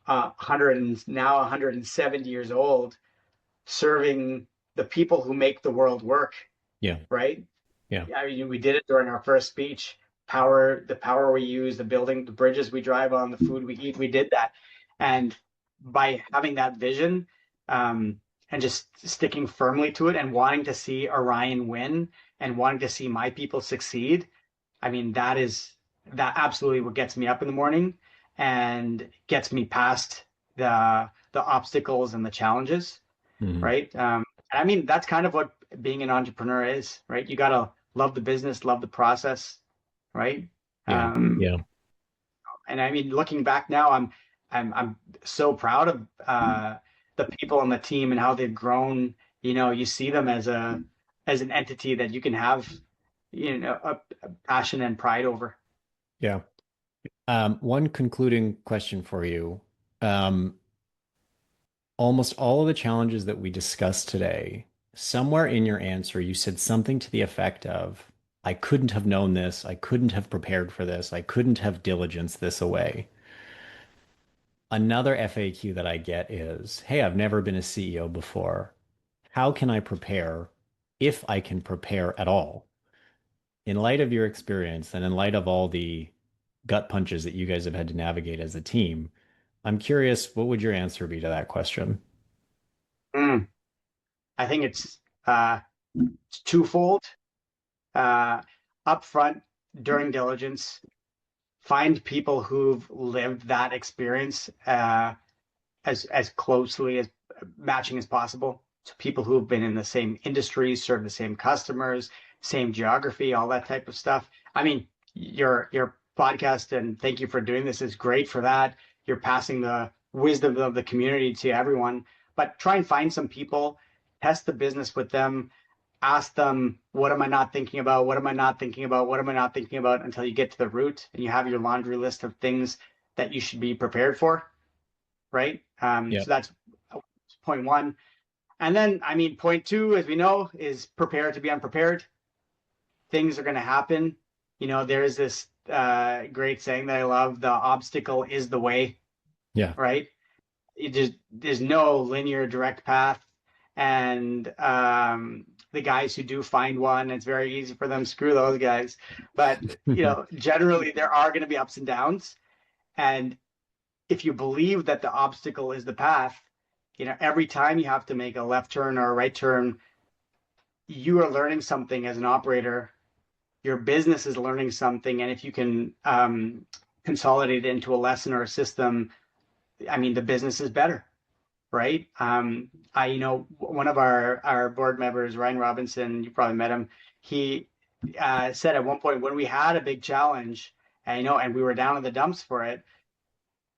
100 and now 170 years old, serving the people who make the world work, Yeah. right? Yeah. I mean, we did it during our first speech. The power we use, the building, the bridges we drive on, the food we eat, we did that. And by having that vision, and just sticking firmly to it and wanting to see Orion win and wanting to see my people succeed, I mean, that absolutely what gets me up in the morning and gets me past the obstacles and the challenges, Mhm. right? I mean, that's kind of what being an entrepreneur is, right? You gotta love the business, love the process, right? Yeah. Um, Yeah. and I mean, looking back now, I'm so proud of the people on the team and how they've grown. You know, you see them as an entity that you can have, a passion and pride over. Yeah. One concluding question for you. Um, Almost all of the challenges that we discussed today, somewhere in your answer, you said something to the effect of, I couldn't have known this. I couldn't have prepared for this. I couldn't have diligenced this away. Another FAQ that I get is, hey, I've never been a CEO before. How can I prepare if I can prepare at all? In light of your experience and in light of all the gut punches that you guys have had to navigate as a team, I'm curious, what would your answer be to that question? Mm. I think it's twofold. Uh, Upfront, during diligence, find people who've lived that experience as closely as matching as possible. So people who have been in the same industries, serve the same customers, same geography, all that type of stuff. I mean, your podcast, and thank you for doing this, is great for that. You're passing the wisdom of the community to everyone, but try and find some people, test the business with them, ask them, what am I not thinking about? What am I not thinking about? What am I not thinking about? Until you get to the root and you have your laundry list of things that you should be prepared for, right? Yep. So that's point one. And then, I mean, point two, as we know, is prepare to be unprepared. Things are going to happen. You know, there's this great saying that I love: the obstacle is the way, Yeah. right? There's no linear direct path, and the guys who do find one, it's very easy for them. Screw those guys. But generally there are going to be ups and downs, and if you believe that the obstacle is the path, every time you have to make a left turn or a right turn, you are learning something as an operator. Your business is learning something, and if you can consolidate it into a lesson or a system, I mean, the business is better, right? One of our board members, Ryan Robinson, you probably met him. He said at one point when we had a big challenge, and we were down in the dumps for it,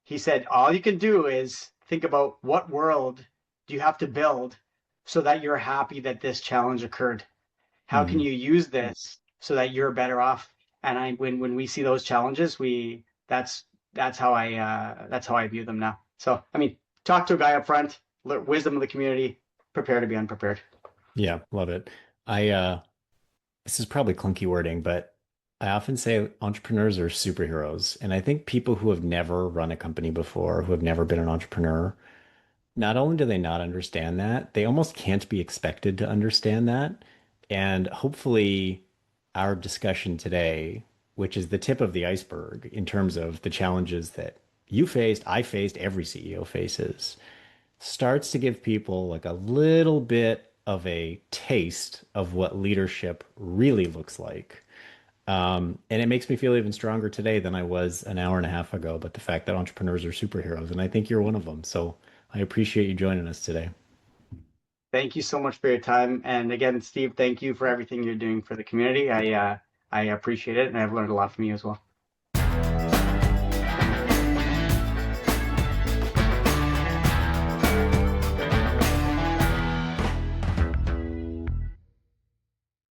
he said, all you can do is think about what world do you have to build so that you're happy that this challenge occurred. How can Mhm. you use this so that you're better off? And when we see those challenges, we that's how I view them now. So I mean, talk to a guy up front, wisdom of the community, prepare to be unprepared. Yeah, love it. I This is probably clunky wording, but I often say entrepreneurs are superheroes. And I think people who have never run a company before, who have never been an entrepreneur, not only do they not understand that, they almost can't be expected to understand that. And hopefully, our discussion today, which is the tip of the iceberg in terms of the challenges that you faced, I faced, every CEO faces, starts to give people like a little bit of a taste of what leadership really looks like. And it makes me feel even stronger today than I was an hour and a half ago. But the fact that entrepreneurs are superheroes, and I think you're one of them. So I appreciate you joining us today. Thank you so much for your time. And again, Steve, thank you for everything you're doing for the community. I appreciate it, and I've learned a lot from you as well.